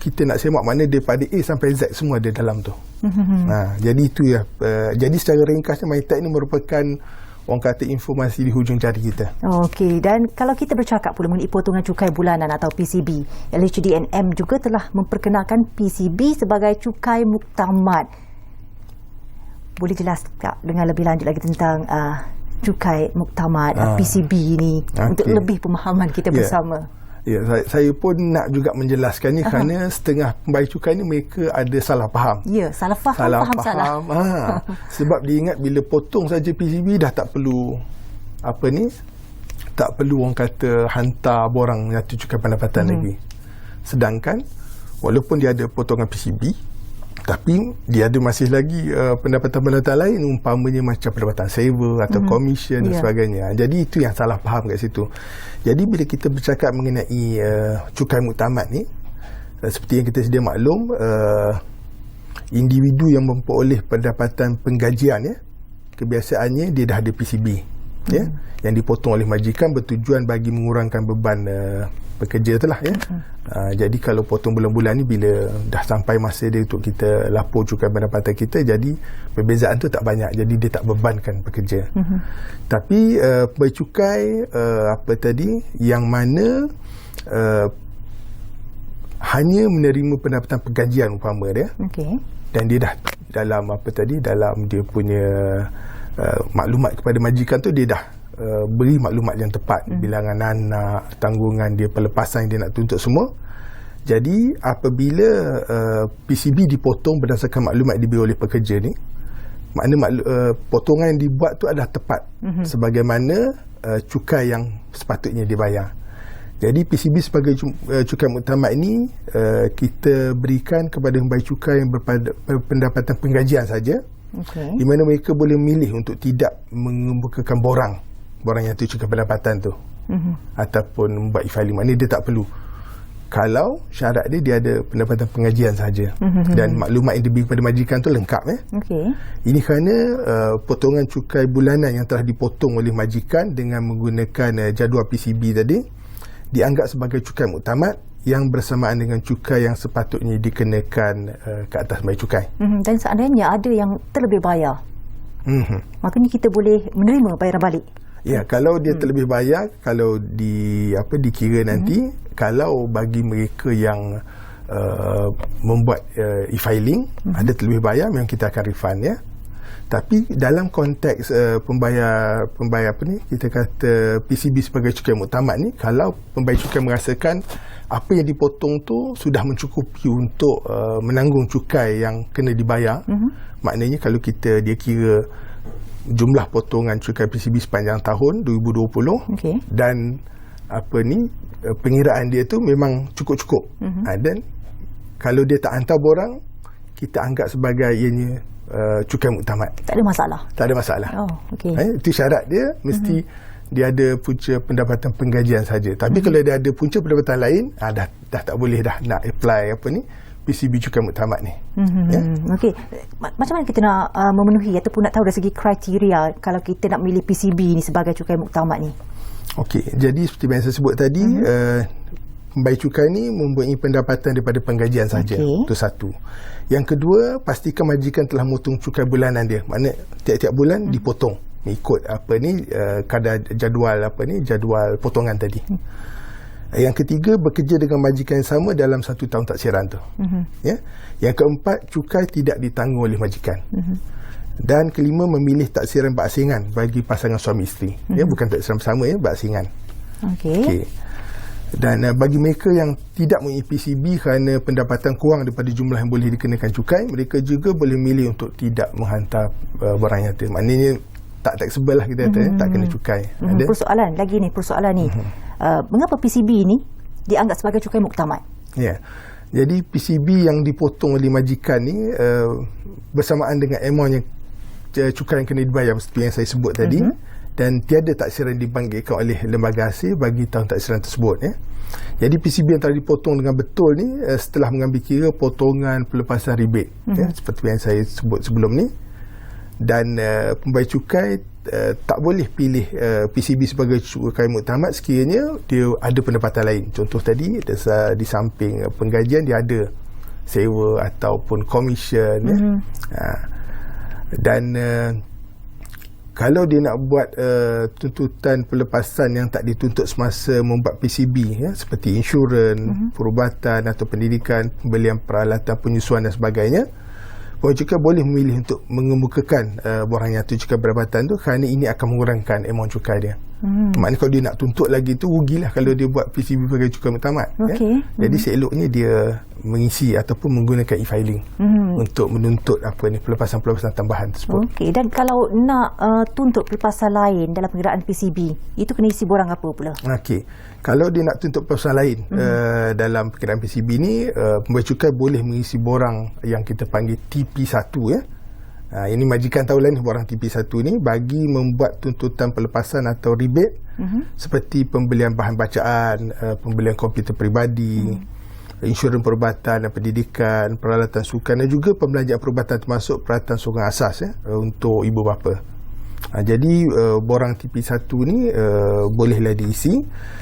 Kita nak semak mana daripada A sampai Z semua ada dalam tu. Jadi itu jadi secara ringkasnya, MyTax ni merupakan orang kata informasi di hujung jari kita. Okey, dan kalau kita bercakap pula mengenai potongan cukai bulanan atau PCB, LHDNM juga telah memperkenalkan PCB sebagai cukai muktamad. Boleh jelas tak dengan lebih lanjut lagi tentang cukai muktamad PCB ini untuk lebih pemahaman kita bersama? Saya pun nak juga menjelaskan ni kerana setengah pembayar cukai ni mereka ada salah faham. Salah faham. Sebab dia ingat bila potong saja PCB dah tak perlu tak perlu orang kata hantar borang nyata cukai pendapatan lagi. Sedangkan walaupun dia ada potongan PCB, tapi dia ada masih lagi pendapatan-pendapatan lain, umpamanya macam pendapatan saver atau komisen dan sebagainya. Jadi itu yang salah faham kat situ. Jadi bila kita bercakap mengenai cukai muktamad ni, seperti yang kita sedia maklum, individu yang memperoleh pendapatan penggajian, kebiasaannya dia dah ada PCB, yang dipotong oleh majikan bertujuan bagi mengurangkan beban pekerja tu lah ya. Jadi kalau potong bulan-bulan ni, bila dah sampai masa dia untuk kita lapor cukai pendapatan kita, jadi perbezaan tu tak banyak, jadi dia tak bebankan pekerja. Tapi pembayar cukai yang mana hanya menerima pendapatan penggajian umpama dia, dan dia dah dalam dalam dia punya maklumat kepada majikan tu, dia dah beri maklumat yang tepat, bilangan anak, tanggungan dia, pelepasan yang dia nak tuntut semua. Jadi apabila PCB dipotong berdasarkan maklumat diberi oleh pekerja ni, makna potongan yang dibuat tu adalah tepat sebagaimana cukai yang sepatutnya dibayar. Jadi PCB sebagai cukai muktamad ini kita berikan kepada pembayar cukai yang berpendapatan penggajian saja, di mana mereka boleh memilih untuk tidak mengemukakan borang yang tu cukai pendapatan tu, ataupun membuat e-filing. Maknanya dia tak perlu, kalau syarat dia ada pendapatan penggajian saja, dan maklumat yang diberi kepada majikan tu lengkap. Ini kerana potongan cukai bulanan yang telah dipotong oleh majikan dengan menggunakan jadual PCB tadi dianggap sebagai cukai muktamad yang bersamaan dengan cukai yang sepatutnya dikenakan ke atas bayar cukai. Dan seandainya ada yang terlebih bayar, maknanya kita boleh menerima bayaran balik. Ya, kalau dia terlebih bayar, kalau dikira nanti, kalau bagi mereka yang membuat e-filing ada terlebih bayar, memang kita akan refund ya. Tapi dalam konteks pembayar kita kata PCB sebagai cukai muktamad ni, kalau pembayar cukai merasakan apa yang dipotong tu sudah mencukupi untuk menanggung cukai yang kena dibayar, maknanya kalau dia kira jumlah potongan cukai PCB sepanjang tahun 2020, dan pengiraan dia tu memang cukup-cukup, dan kalau dia tak hantar borang, kita anggap sebagai ianya cukai muktamad. Tak ada masalah. Itu syarat dia, mesti dia ada punca pendapatan penggajian saja. Tapi kalau dia ada punca pendapatan lain, dah tak boleh dah nak apply PCB cukai muktamad ni. Macam mana kita nak memenuhi ataupun nak tahu dari segi kriteria kalau kita nak memilih PCB ni sebagai cukai muktamad ni? Jadi seperti yang saya sebut tadi, pembayar cukai ni mempunyai pendapatan daripada penggajian saja. Itu satu. Yang kedua, pastikan majikan telah memotong cukai bulanan dia. Maknanya tiap-tiap bulan dipotong mengikut kadar jadual potongan tadi. Yang ketiga, bekerja dengan majikan yang sama dalam 1 tahun taksiran tu. Yang keempat, cukai tidak ditanggung oleh majikan. Dan kelima, memilih taksiran berasingan bagi pasangan suami isteri. Bukan taksiran bersama, berasingan. Dan bagi mereka yang tidak mempunyai PCB kerana pendapatan kurang daripada jumlah yang boleh dikenakan cukai, mereka juga boleh memilih untuk tidak menghantar barang nyata. Maknanya tak taxable lah kita kata, tak kena cukai. Persoalan ni, mengapa PCB ni dianggap sebagai cukai muktamad? Jadi PCB yang dipotong oleh majikan ni bersamaan dengan amount yang cukai yang kena dibayar seperti yang saya sebut tadi, dan tiada taksiran dibangkitkan oleh lembaga hasil bagi tahun taksiran tersebut. Jadi PCB yang telah dipotong dengan betul ni setelah mengambil kira potongan pelepasan rebate, seperti yang saya sebut sebelum ni. Dan pembayar cukai tak boleh pilih PCB sebagai cukai muktamad sekiranya dia ada pendapatan lain. Contoh tadi, di samping penggajian dia ada sewa ataupun komisen. Dan kalau dia nak buat tuntutan pelepasan yang tak dituntut semasa membuat PCB, seperti insurans, perubatan atau pendidikan, pembelian peralatan, penyusuan dan sebagainya, pembayar cukai boleh memilih untuk mengemukakan borang nyata cukai pendapatan tu, kerana ini akan mengurangkan amount cukai dia. Maknanya kalau dia nak tuntut lagi tu, rugilah kalau dia buat PCB sebagai cukai muktamad. Jadi seeloknya dia mengisi ataupun menggunakan e-filing untuk menuntut pelepasan-pelepasan tambahan tersebut. Dan kalau nak tuntut pelepasan lain dalam pengiraan PCB, itu kena isi borang apa pula? Kalau dia nak tuntut pelepasan lain dalam pengiraan PCB ni, pembayar cukai boleh mengisi borang yang kita panggil TP1 ini majikan tahulah ni, borang TP1 ni bagi membuat tuntutan pelepasan atau rebate, seperti pembelian bahan bacaan, pembelian komputer peribadi, insurans perubatan dan pendidikan, peralatan sukan, dan juga pembelanjaan perubatan termasuk peralatan sokongan asas untuk ibu bapa. Jadi borang TP1 ni bolehlah diisi,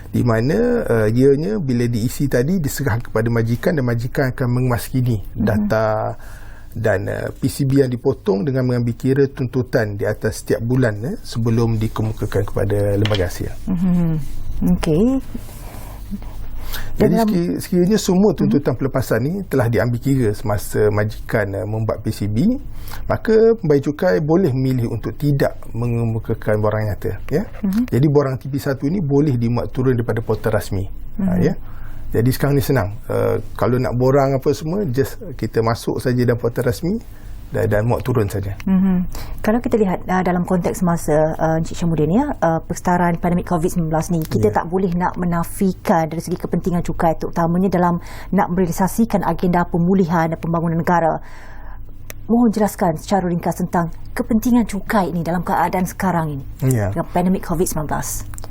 di mana ianya bila diisi tadi diserah kepada majikan dan majikan akan menguaskini data dan PCB yang dipotong dengan mengambil kira tuntutan di atas setiap bulan sebelum dikemukakan kepada lembaga hasil. Okey. Jadi sekiranya semua tuntutan pelepasan ni telah diambil kira semasa majikan membuat PCB, maka pembayar cukai boleh memilih untuk tidak mengemukakan borang nyata, ya. Jadi borang TP1 ni boleh dimuat turun daripada portal rasmi, ya. Jadi sekarang ni senang, kalau nak borang apa semua, just kita masuk saja dalam portal rasmi dan muat turun saja. Kalau kita lihat dalam konteks masa Encik Syamuddin, ya, persetaraan pandemik COVID-19 ni, kita tak boleh nak menafikan dari segi kepentingan cukai, terutamanya dalam nak merealisasikan agenda pemulihan dan pembangunan negara. Mohon jelaskan secara ringkas tentang kepentingan cukai ini dalam keadaan sekarang ini, dengan pandemik COVID-19.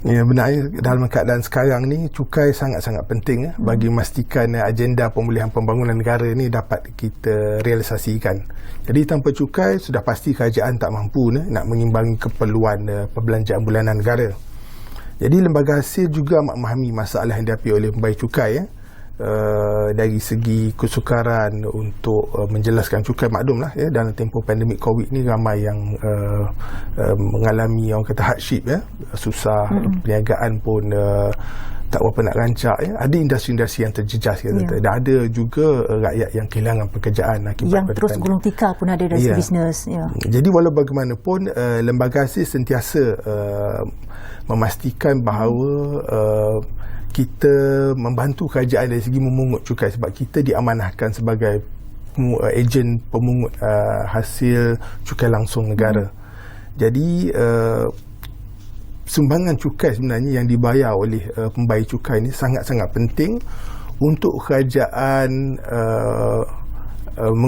Ya, benarnya dalam keadaan sekarang ni cukai sangat-sangat penting bagi memastikan agenda pemulihan pembangunan negara ni dapat kita realisasikan. Jadi tanpa cukai sudah pasti kerajaan tak mampu nak mengimbangi keperluan perbelanjaan bulanan negara. Jadi lembaga hasil juga memahami masalah yang dihadapi oleh pembayar cukai, dari segi kesukaran untuk menjelaskan cukai. Maklumlah, ya, dalam tempoh pandemik COVID ni ramai yang mengalami orang kata hardship, ya, susah, perniagaan pun tak berapa nak rancak, ya. Ada industri-industri yang terjejas, dan ada juga rakyat yang kehilangan pekerjaan akibat yang terus gulung tikar pun ada dari bisnes. Jadi walau bagaimanapun lembaga hasil sentiasa memastikan bahawa kita membantu kerajaan dari segi memungut cukai, sebab kita diamanahkan sebagai ejen pemungut hasil cukai langsung negara. Jadi sumbangan cukai sebenarnya yang dibayar oleh pembayar cukai ini sangat-sangat penting untuk kerajaan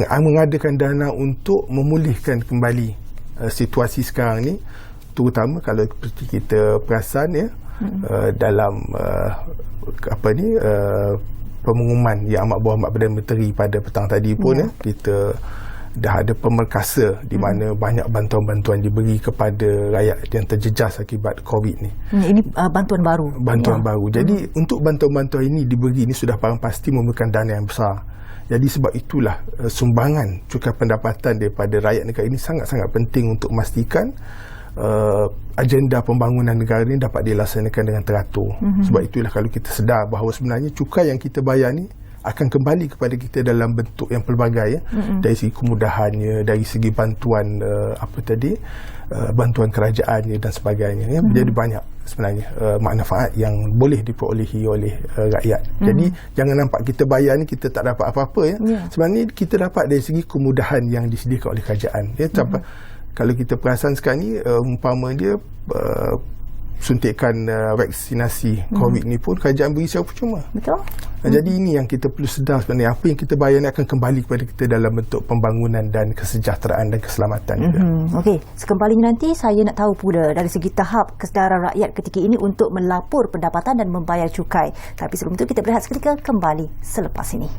mengadakan dana untuk memulihkan kembali situasi sekarang ni, terutama kalau seperti kita perasan, ya, dalam pengumuman Yang Amat Berhormat Perdana Menteri pada petang tadi pun, kita dah ada pemerkasa di mana banyak bantuan-bantuan diberi kepada rakyat yang terjejas akibat COVID ni. Ini bantuan baru. Baru. Jadi untuk bantuan-bantuan ini diberi, ini sudah paling pasti memerlukan dana yang besar. Jadi sebab itulah sumbangan cukai pendapatan daripada rakyat negara ini sangat-sangat penting untuk memastikan agenda pembangunan negara ini dapat dilaksanakan dengan teratur. Sebab itulah kalau kita sedar bahawa sebenarnya cukai yang kita bayar ni akan kembali kepada kita dalam bentuk yang pelbagai, ya. Dari segi kemudahannya, dari segi bantuan bantuan kerajaannya dan sebagainya, ya. Jadi banyak sebenarnya manfaat yang boleh diperolehi oleh rakyat. Jadi jangan nampak kita bayar ni kita tak dapat apa-apa, ya. Sebenarnya kita dapat dari segi kemudahan yang disediakan oleh kerajaan, ya. Kalau kita perasan sekarang ni, umpama dia suntikan vaksinasi COVID ni pun kerajaan beri secara percuma. Betul. Jadi ini yang kita perlu sedar sebenarnya, apa yang kita bayar ni akan kembali kepada kita dalam bentuk pembangunan dan kesejahteraan dan keselamatan juga. Okey, sekembalinya nanti saya nak tahu pula dari segi tahap kesedaran rakyat ketika ini untuk melapor pendapatan dan membayar cukai. Tapi sebelum itu kita berehat seketika, kembali selepas ini.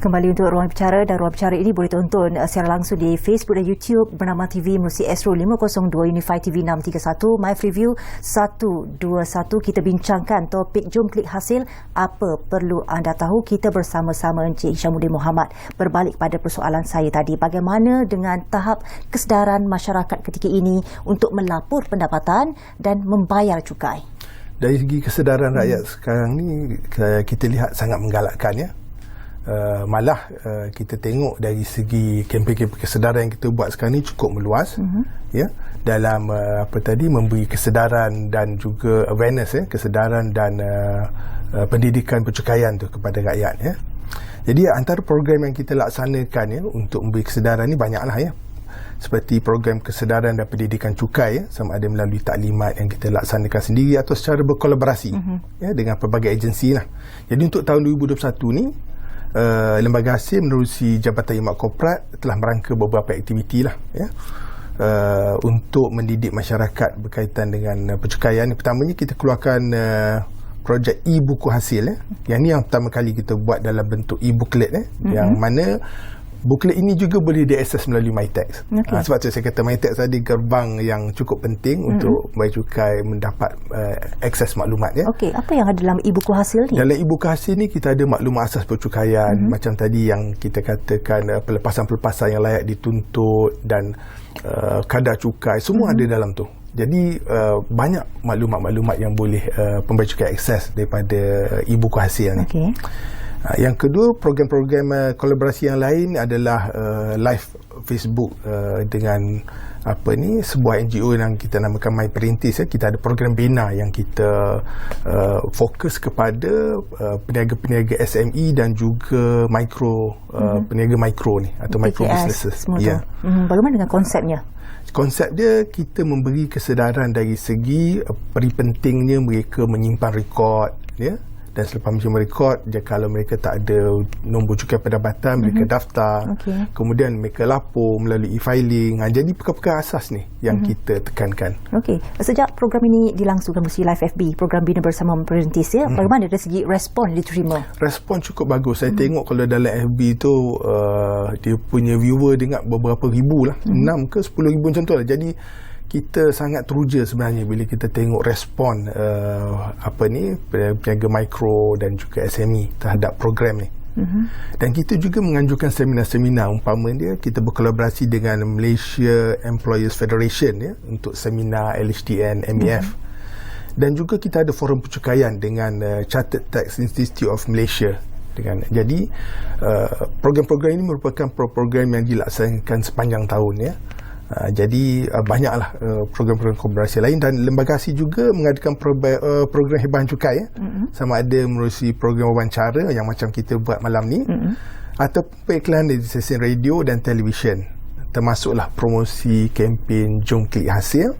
Kembali untuk Ruang Bicara, dan Ruang Bicara ini boleh tonton secara langsung di Facebook dan YouTube bernama TV Musi Astro 502, Unify TV 631, My Freeview 121. Kita bincangkan topik Jom Klik Hasil, apa perlu anda tahu. Kita bersama-sama Encik Syamuddin Mohamad. Berbalik pada persoalan saya tadi, bagaimana dengan tahap kesedaran masyarakat ketika ini untuk melapor pendapatan dan membayar cukai? Dari segi kesedaran rakyat sekarang ni, kita lihat sangat menggalakkan, ya. Malah kita tengok dari segi kempen-kempen kesedaran yang kita buat sekarang ni cukup meluas, ya, dalam memberi kesedaran dan juga awareness, ya, kesedaran dan pendidikan percukaian tu kepada rakyat, ya. Jadi antara program yang kita laksanakan, ya, untuk memberi kesedaran ni banyaklah, ya. Seperti program kesedaran dan pendidikan cukai, ya, sama ada melalui taklimat yang kita laksanakan sendiri atau secara berkolaborasi, ya, dengan pelbagai agensi lah. Jadi untuk tahun 2021 ni, lembaga hasil menerusi Jabatan Khidmat Korporat telah merangka beberapa aktiviti lah, ya. untuk mendidik masyarakat berkaitan dengan percukaian. Pertamanya kita keluarkan projek e-buku hasil. Yang ni yang pertama kali kita buat dalam bentuk e-booklet. Yang mana booklet ini juga boleh diakses melalui MyTax. Sebab tu saya kata MyTax ada gerbang yang cukup penting untuk Bea Cukai mendapat akses maklumat. Okey, apa yang ada dalam e-buku hasil ni? Dalam e-buku hasil ni kita ada maklumat asas percukaian, macam tadi yang kita katakan pelepasan-pelepasan yang layak dituntut dan kadar cukai, semua ada dalam tu. Jadi banyak maklumat-maklumat yang boleh pembayar cukai akses daripada e-buku hasil ni. Okey. Yang kedua, program-program kolaborasi yang lain adalah live Facebook dengan sebuah NGO yang kita namakan My Perintis. Kita ada program bina yang kita fokus kepada peniaga-peniaga SME dan juga peniaga mikro ni atau micro businesses. Bagaimana dengan konsepnya? Konsep dia, kita memberi kesedaran dari segi peri pentingnya mereka menyimpan rekod, dan selepas macam rekod, kalau mereka tak ada nombor cukai pendapatan, mereka daftar. Kemudian mereka lapor melalui e-filing. Jadi perkara-perkara asas ni yang kita tekankan. Okey. Sejak program ini dilangsungkan melalui Live FB, program Bina Bersama Memperintis, bagaimana dari segi respon diterima? Respon cukup bagus. Saya tengok kalau dalam FB tu dia punya viewer dengar beberapa ribu lah. 6 ke 10 ribu macam tu lah. Jadi kita sangat teruja sebenarnya bila kita tengok respon peniaga mikro dan juga SME terhadap program ni. Dan kita juga menganjurkan seminar-seminar, umpama dia kita berkolaborasi dengan Malaysia Employers Federation untuk seminar LHDN MEF. Dan juga kita ada forum percukaian dengan Chartered Tax Institute of Malaysia. Jadi program-program ini merupakan program yang dilaksanakan sepanjang tahun. Jadi banyaklah program-program kolaborasi lain, dan lembaga ASI juga mengadakan program hebahan cukai sama ada melalui program wawancara yang macam kita buat malam ni, atau iklan di stesen radio dan televisyen, termasuklah promosi kempen Jom Klik Hasil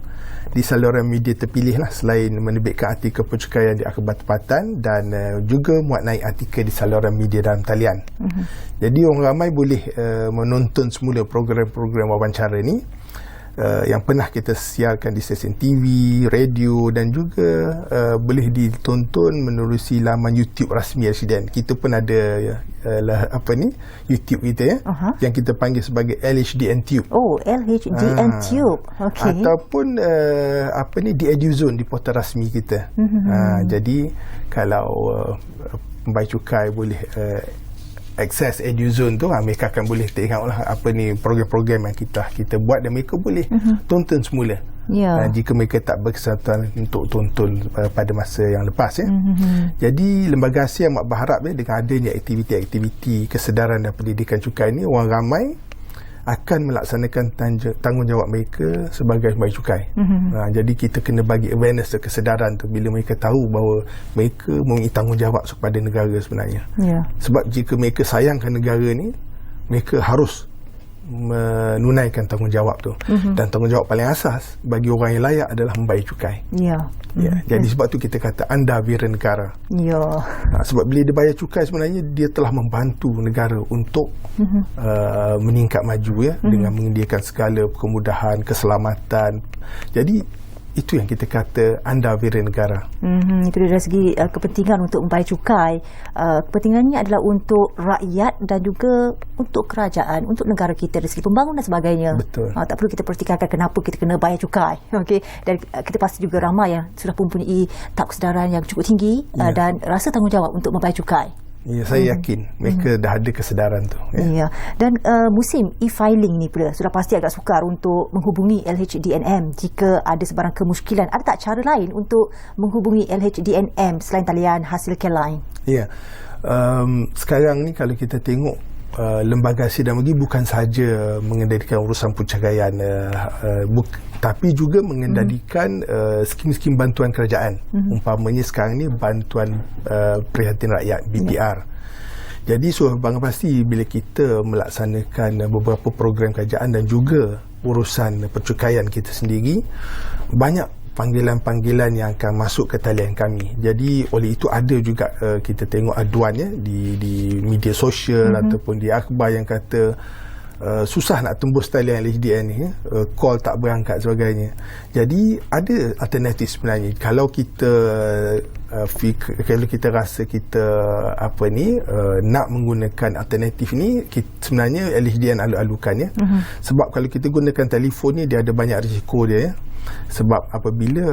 di saluran media terpilih lah, selain menerbitkan artikel percukaian di akhbar tempatan dan juga muat naik artikel di saluran media dalam talian. Jadi orang ramai boleh menonton semula program-program wawancara ni yang pernah kita siarkan di stesen TV, radio, dan juga boleh ditonton menerusi laman YouTube rasmi LHDN. Kita pun ada YouTube kita yang kita panggil sebagai LHDN Tube. Oh, LHDN Tube. Okey. Ataupun di EduZone, di portal rasmi kita. Jadi kalau pembayar cukai boleh akses EduZone tu, mereka akan boleh tengoklah program-program yang kita buat, dan mereka boleh tonton semula. Jika mereka tak berkesempatan untuk tonton pada masa yang lepas. Jadi lembaga ASI amat berharap dengan adanya aktiviti-aktiviti kesedaran dan pendidikan cukai ini, orang ramai akan melaksanakan tanggungjawab mereka sebagai pembayar cukai. Jadi kita kena bagi awareness, kesedaran tu, bila mereka tahu bahawa mereka mempunyai tanggungjawab kepada negara sebenarnya. Sebab jika mereka sayangkan negara ni, mereka harus menunaikan tanggungjawab tu. Dan tanggungjawab paling asas bagi orang yang layak adalah membayar cukai. Jadi sebab tu kita kata anda wira negara. Sebab bila dia bayar cukai, sebenarnya dia telah membantu negara untuk meningkat maju dengan menyediakan segala kemudahan, keselamatan. Jadi itu yang kita kata anda wira negara. Itu dari segi kepentingan untuk membayar cukai. Kepentingannya adalah untuk rakyat dan juga untuk kerajaan, untuk negara kita dari segi pembangunan dan sebagainya. Betul. Tak perlu kita pertikaikan kenapa kita kena bayar cukai. Dan kita pasti juga ramai yang sudah mempunyai tahap kesedaran yang cukup tinggi dan rasa tanggungjawab untuk membayar cukai. Saya yakin mereka dah ada kesedaran tu. Dan musim e-filing ni pula sudah pasti agak sukar untuk menghubungi LHDNM jika ada sebarang kemusykilan. Ada tak cara lain untuk menghubungi LHDNM selain talian hasil K-Line? Sekarang ni kalau kita tengok lembaga ASI dan bagi bukan sahaja mengendalikan urusan percakaian, tapi juga mengendalikan skim-skim bantuan kerajaan. Umpamanya sekarang ni bantuan prihatin rakyat, BPR. Jadi bank pasti bila kita melaksanakan beberapa program kerajaan dan juga urusan percukaian kita sendiri, banyak panggilan-panggilan yang akan masuk ke talian kami. Jadi oleh itu ada juga kita tengok aduan di media sosial ataupun di akhbar yang kata susah nak tembus talian LHDN ni, call tak berangkat sebagainya. Jadi ada alternatif sebenarnya. Kalau kita rasa kita nak menggunakan alternatif ni, sebenarnya LHDN alu-alukan ya. Sebab kalau kita gunakan telefon ni, dia ada banyak risiko dia ya. Sebab apabila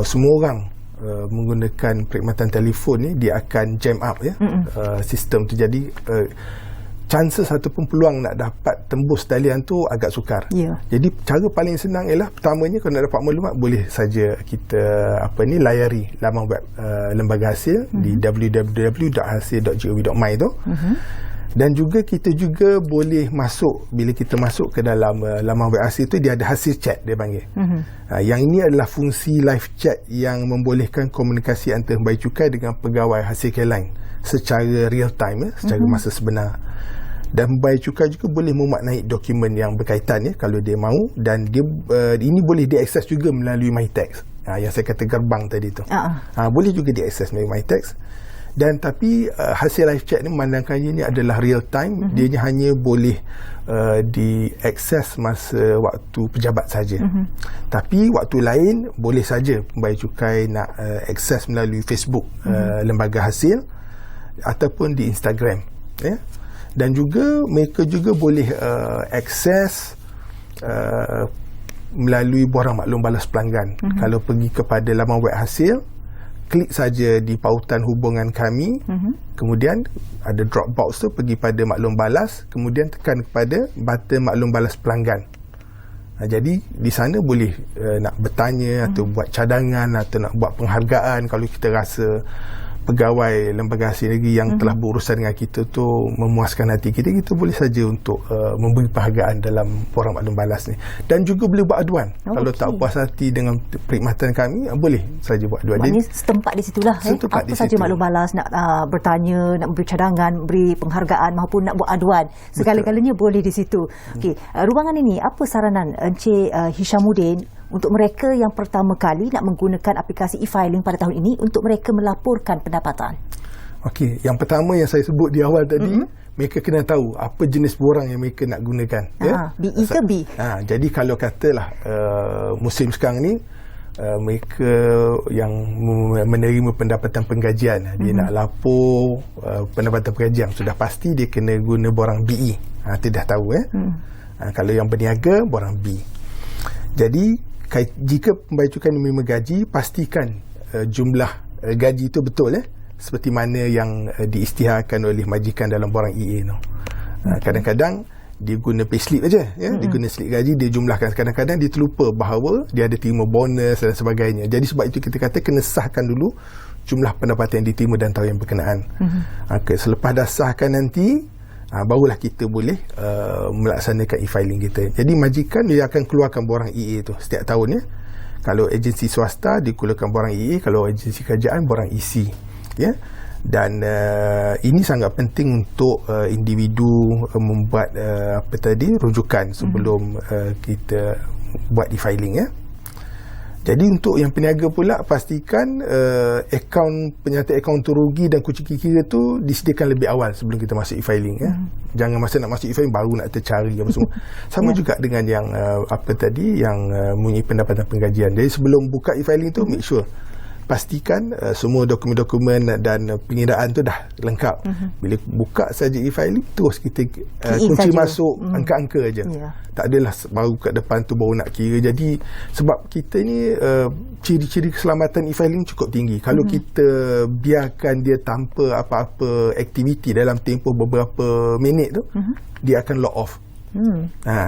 semua orang menggunakan perkhidmatan telefon ni, dia akan jam up ya sistem tu. Jadi chances ataupun peluang nak dapat tembus talian tu agak sukar. Jadi cara paling senang ialah pertamanya, kalau nak dapat maklumat boleh saja kita layari laman web lembaga hasil di www.hasil.gov.my tu. Dan juga kita juga boleh masuk, bila kita masuk ke dalam laman web hasil tu, dia ada hasil chat dia panggil. Yang ini adalah fungsi live chat yang membolehkan komunikasi antara pembayar cukai dengan pegawai hasil K-Line secara real time secara masa sebenar. Dan pembayar cukai juga boleh memaknai dokumen yang berkaitan ya, kalau dia mahu. Dan dia ini boleh diakses juga melalui MyText, yang saya kata gerbang tadi tu. Boleh juga diakses melalui MyText. Dan tapi hasil live chat ni memandangkannya ni adalah real time. Dia hanya boleh diakses masa waktu pejabat saja. Tapi waktu lain boleh saja pembayar cukai nak akses melalui Facebook lembaga hasil ataupun di Instagram ya. Dan juga mereka juga boleh akses melalui borang maklum balas pelanggan. Kalau pergi kepada laman web hasil, klik saja di pautan hubungan kami, kemudian ada drop box tu, pergi pada maklum balas, kemudian tekan kepada button maklum balas pelanggan. Jadi di sana boleh nak bertanya atau buat cadangan atau nak buat penghargaan. Kalau kita rasa pegawai lembaga hasil negeri yang telah berurusan dengan kita tu memuaskan hati kita, kita boleh saja untuk memberi penghargaan dalam borang maklum balas ni. Dan juga boleh buat aduan. Kalau tak puas hati dengan perkhidmatan kami, boleh saja buat aduan. Maknanya setempat di situlah. Apa saja maklum balas, nak bertanya, nak memberi cadangan, beri penghargaan maupun nak buat aduan, segala-galanya boleh di situ. Okey, ruangan ini apa saranan Encik Hishamuddin untuk mereka yang pertama kali nak menggunakan aplikasi e-filing pada tahun ini untuk mereka melaporkan pendapatan? Okey, yang pertama yang saya sebut di awal tadi, mereka kena tahu apa jenis borang yang mereka nak gunakan. BE ke B? Jadi kalau katalah musim sekarang ni, mereka yang menerima pendapatan penggajian, dia nak lapor pendapatan penggajian, sudah pasti dia kena guna borang BE. Kita dah tahu kalau yang berniaga, borang B. Jadi jika pembayar cukai menerima gaji, pastikan jumlah gaji itu betul seperti mana yang diisytiharkan oleh majikan dalam borang EA tu. Kadang-kadang dia guna payslip aja dia guna slip gaji, dia jumlahkan. Kadang-kadang dia terlupa bahawa dia ada terima bonus dan sebagainya. Jadi sebab itu kita kata kena sahkan dulu jumlah pendapatan yang diterima dan tahun yang berkenaan. Selepas dah sahkan nanti, barulah kita boleh melaksanakan e-filing kita. Jadi majikan dia akan keluarkan borang EA tu setiap tahun ya. Kalau agensi swasta dia keluarkan borang EA, kalau agensi kerajaan borang EC ya. Dan ini sangat penting untuk individu membuat rujukan sebelum kita buat e-filing ya. Jadi untuk yang peniaga pula, pastikan penyertaan akaun rugi dan kunci kira tu disediakan lebih awal sebelum kita masuk e-filing ya. Jangan masa nak masuk e-filing baru nak tercari apa semua. Sama juga dengan yang yang mempunyai pendapatan penggajian. Jadi sebelum buka e-filing tu, make sure pastikan semua dokumen-dokumen dan pengiraan tu dah lengkap. Bila buka saja e-filing, terus kita kunci saja, masuk angka-angka aja. Tak adalah baru kat depan tu baru nak kira. Jadi sebab kita ni ciri-ciri keselamatan e-filing cukup tinggi. Kalau kita biarkan dia tanpa apa-apa aktiviti dalam tempoh beberapa minit tu, dia akan log off.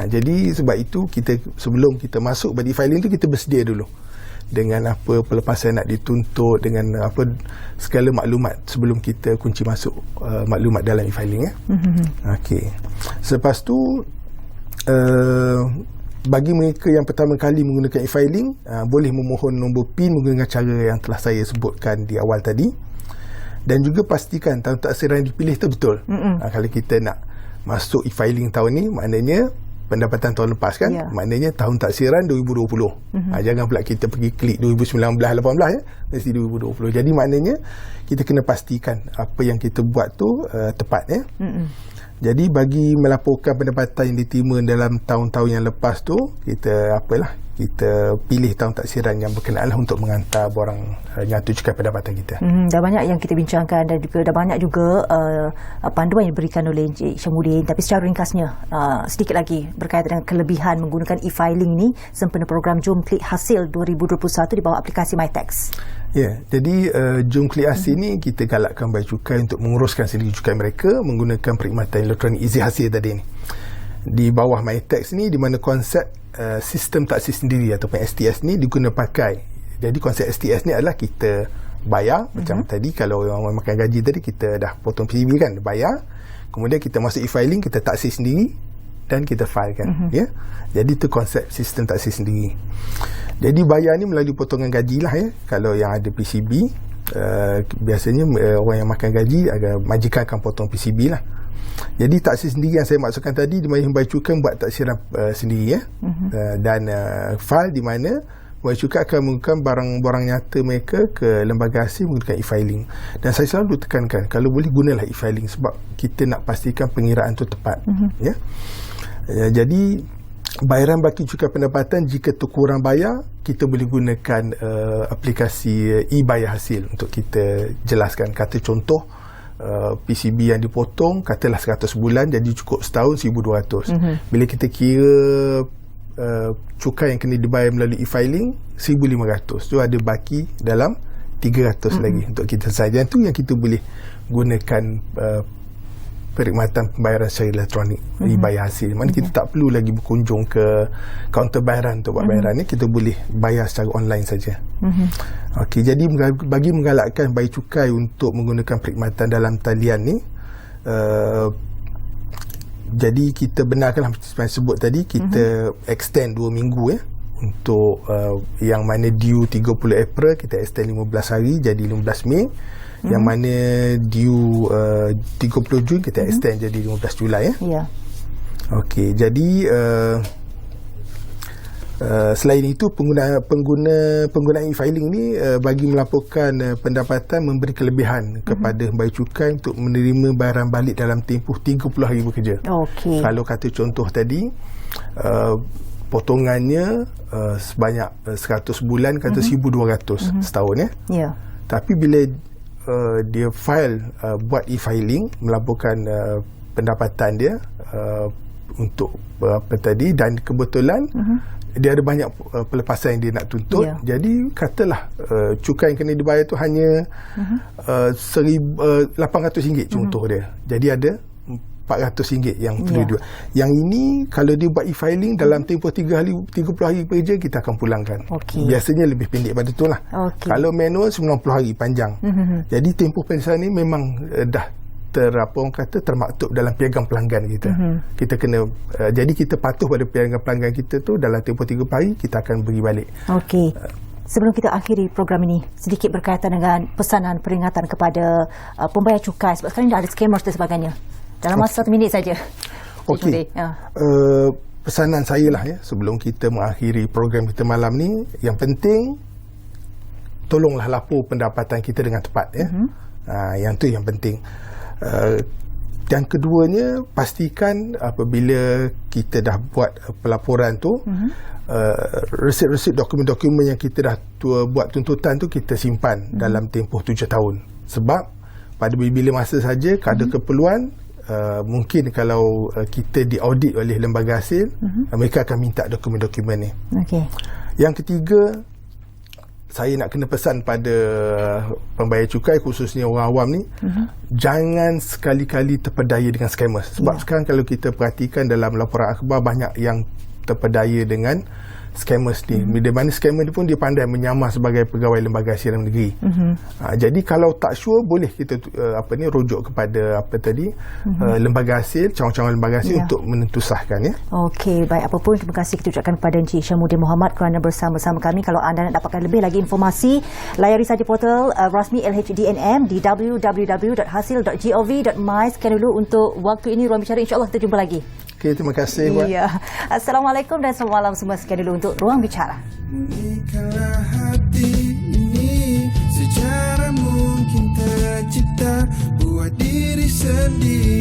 Jadi sebab itu kita sebelum kita masuk pada e-filing tu, kita bersedia dulu dengan apa pelepasan nak dituntut, dengan apa segala maklumat sebelum kita kunci masuk maklumat dalam e-filing Okey. Selepas tu bagi mereka yang pertama kali menggunakan e-filing, boleh memohon nombor PIN menggunakan cara yang telah saya sebutkan di awal tadi. Dan juga pastikan tahun taksiran yang dipilih tu betul. Kalau kita nak masuk e-filing tahun ni, maknanya pendapatan tahun lepas kan, maknanya tahun taksiran 2020. Jangan pula kita pergi klik 2019-18 ya, mesti 2020. Jadi maknanya kita kena pastikan apa yang kita buat tu tepat ya. Jadi bagi melaporkan pendapatan yang diterima dalam tahun-tahun yang lepas tu, kita kita pilih tahun taksiran yang berkenaan lah untuk menghantar borang nyata cukai pendapatan kita. Dah banyak yang kita bincangkan dan juga dah banyak juga panduan yang diberikan oleh Encik Syamuddin. Tapi secara ringkasnya, sedikit lagi berkaitan dengan kelebihan menggunakan e-filing ni sempena program Jom Klik Hasil 2021 di bawah aplikasi MyTax. Ya, jadi Jom Klik Hasil ni kita galakkan bayar cukai untuk menguruskan sendiri cukai mereka menggunakan perkhidmatan elektronik Easy Hasil tadi ni. Di bawah MyTax ni, di mana konsep sistem taksih sendiri ataupun STS ni diguna pakai. Jadi konsep STS ni adalah kita bayar macam tadi, kalau orang makan gaji tadi kita dah potong PCB kan, bayar, kemudian kita masuk e-filing, kita taksih sendiri dan kita file kan. Ya. Jadi tu konsep sistem taksih sendiri. Jadi bayar ni melalui potongan gaji lah ya. Kalau yang ada PCB, biasanya orang yang makan gaji, majikan akan potong PCB lah. Jadi taksir sendiri yang saya maksudkan tadi, di mana bayar cukai buat taksiran sendiri ya. Dan file di mana bayar cukai akan menggunakan barang-barang nyata mereka ke lembaga hasil menggunakan e-filing. Dan saya selalu tekankan, kalau boleh gunalah e-filing sebab kita nak pastikan pengiraan tu tepat. Ya. Jadi bayaran baki cukai pendapatan, jika tu kurang bayar, kita boleh gunakan aplikasi e-bayar hasil untuk kita jelaskan. Kata contoh, PCB yang dipotong katalah 100 bulan, jadi cukup setahun 1,200. Bila kita kira cukai yang kena dibayar melalui e-filing 1,500, so ada baki dalam 300 lagi untuk kita saja. Itu yang kita boleh gunakan perkhidmatan pembayaran secara elektronik, e-bayar hasil. Mana kita tak perlu lagi berkunjung ke kaunter bayaran untuk buat bayaran ni, kita boleh bayar secara online saja. Okey, jadi bagi menggalakkan bayar cukai untuk menggunakan perkhidmatan dalam talian ni, jadi kita benarkanlah seperti yang sebut tadi, kita extend 2 minggu ya. Untuk yang mana due 30 April, kita extend 15 hari jadi 15 Mei. Yang mana due 30 Jun, kita extend jadi 15 Julai ya. Ya. Okey, jadi selain itu penggunaan e-filing ni bagi melaporkan pendapatan memberi kelebihan kepada bayar cukai untuk menerima bayaran balik dalam tempoh 30 hari bekerja. Okey. Kalau kata contoh tadi, potongannya sebanyak 100 bulan, kata 1,200 setahun ya. Ya. Tapi bila dia file buat e-filing, melaporkan pendapatan dia untuk apa tadi, dan kebetulan dia ada banyak pelepasan yang dia nak tuntut. Jadi katalah cukai yang kena dibayar tu hanya RM800 contoh dia. Jadi ada RM400 yang perlu dia. Yang ini kalau dia buat e-filing dalam tempoh 30 hari kerja, kita akan pulangkan. Biasanya lebih pendek pada tu lah. Kalau manual 90 hari panjang. Jadi tempoh pengesahan ni memang dah termaktub dalam piagam pelanggan kita. Kita kena jadi kita patuh pada piagam pelanggan kita tu, dalam tempoh 30 hari kita akan beri balik. Okey. Sebelum kita akhiri program ini, sedikit berkaitan dengan pesanan peringatan kepada pembayar cukai, sebab sekarang dah ada scammers dan sebagainya. Dalam masa 1 minit saja. Okey. Pesanan saya lah ya, sebelum kita mengakhiri program kita malam ni, yang penting tolonglah lapor pendapatan kita dengan tepat ya. Yang tu yang penting. Yang keduanya, pastikan apabila kita dah buat pelaporan tu, resit-resit dokumen-dokumen yang kita dah buat tuntutan tu kita simpan dalam tempoh 7 tahun. Sebab pada bila masa saja ada keperluan, mungkin kalau kita diaudit oleh lembaga hasil, mereka akan minta dokumen-dokumen ni. Yang ketiga, saya nak kena pesan pada pembayar cukai, khususnya orang awam ni, jangan sekali-kali terpedaya dengan scammers. Sebab sekarang kalau kita perhatikan dalam laporan akhbar, banyak yang terpedaya dengan scammers ni. Di mana scammer ni pun dia pandai menyamar sebagai pegawai lembaga hasil dalam negeri. Jadi kalau tak sure, boleh kita rujuk kepada lembaga hasil, cawangan lembaga hasil untuk menentusahkan ya. Okey, baik, apa pun terima kasih kita ucapkan kepada Encik Syamuddin Mohamad kerana bersama-sama kami. Kalau anda nak dapatkan lebih lagi informasi, layari saja portal rasmi LHDNM di www.hasil.gov.my. Sekian dulu untuk waktu ini ruang bicara, insya-Allah kita jumpa lagi. Okey, terima kasih Wan. Ya. Assalamualaikum dan selamat malam semua. Sekian dulu untuk Ruang Bicara. Bunyikanlah hati ini, sejarah mungkin tercipta buat diri sendiri.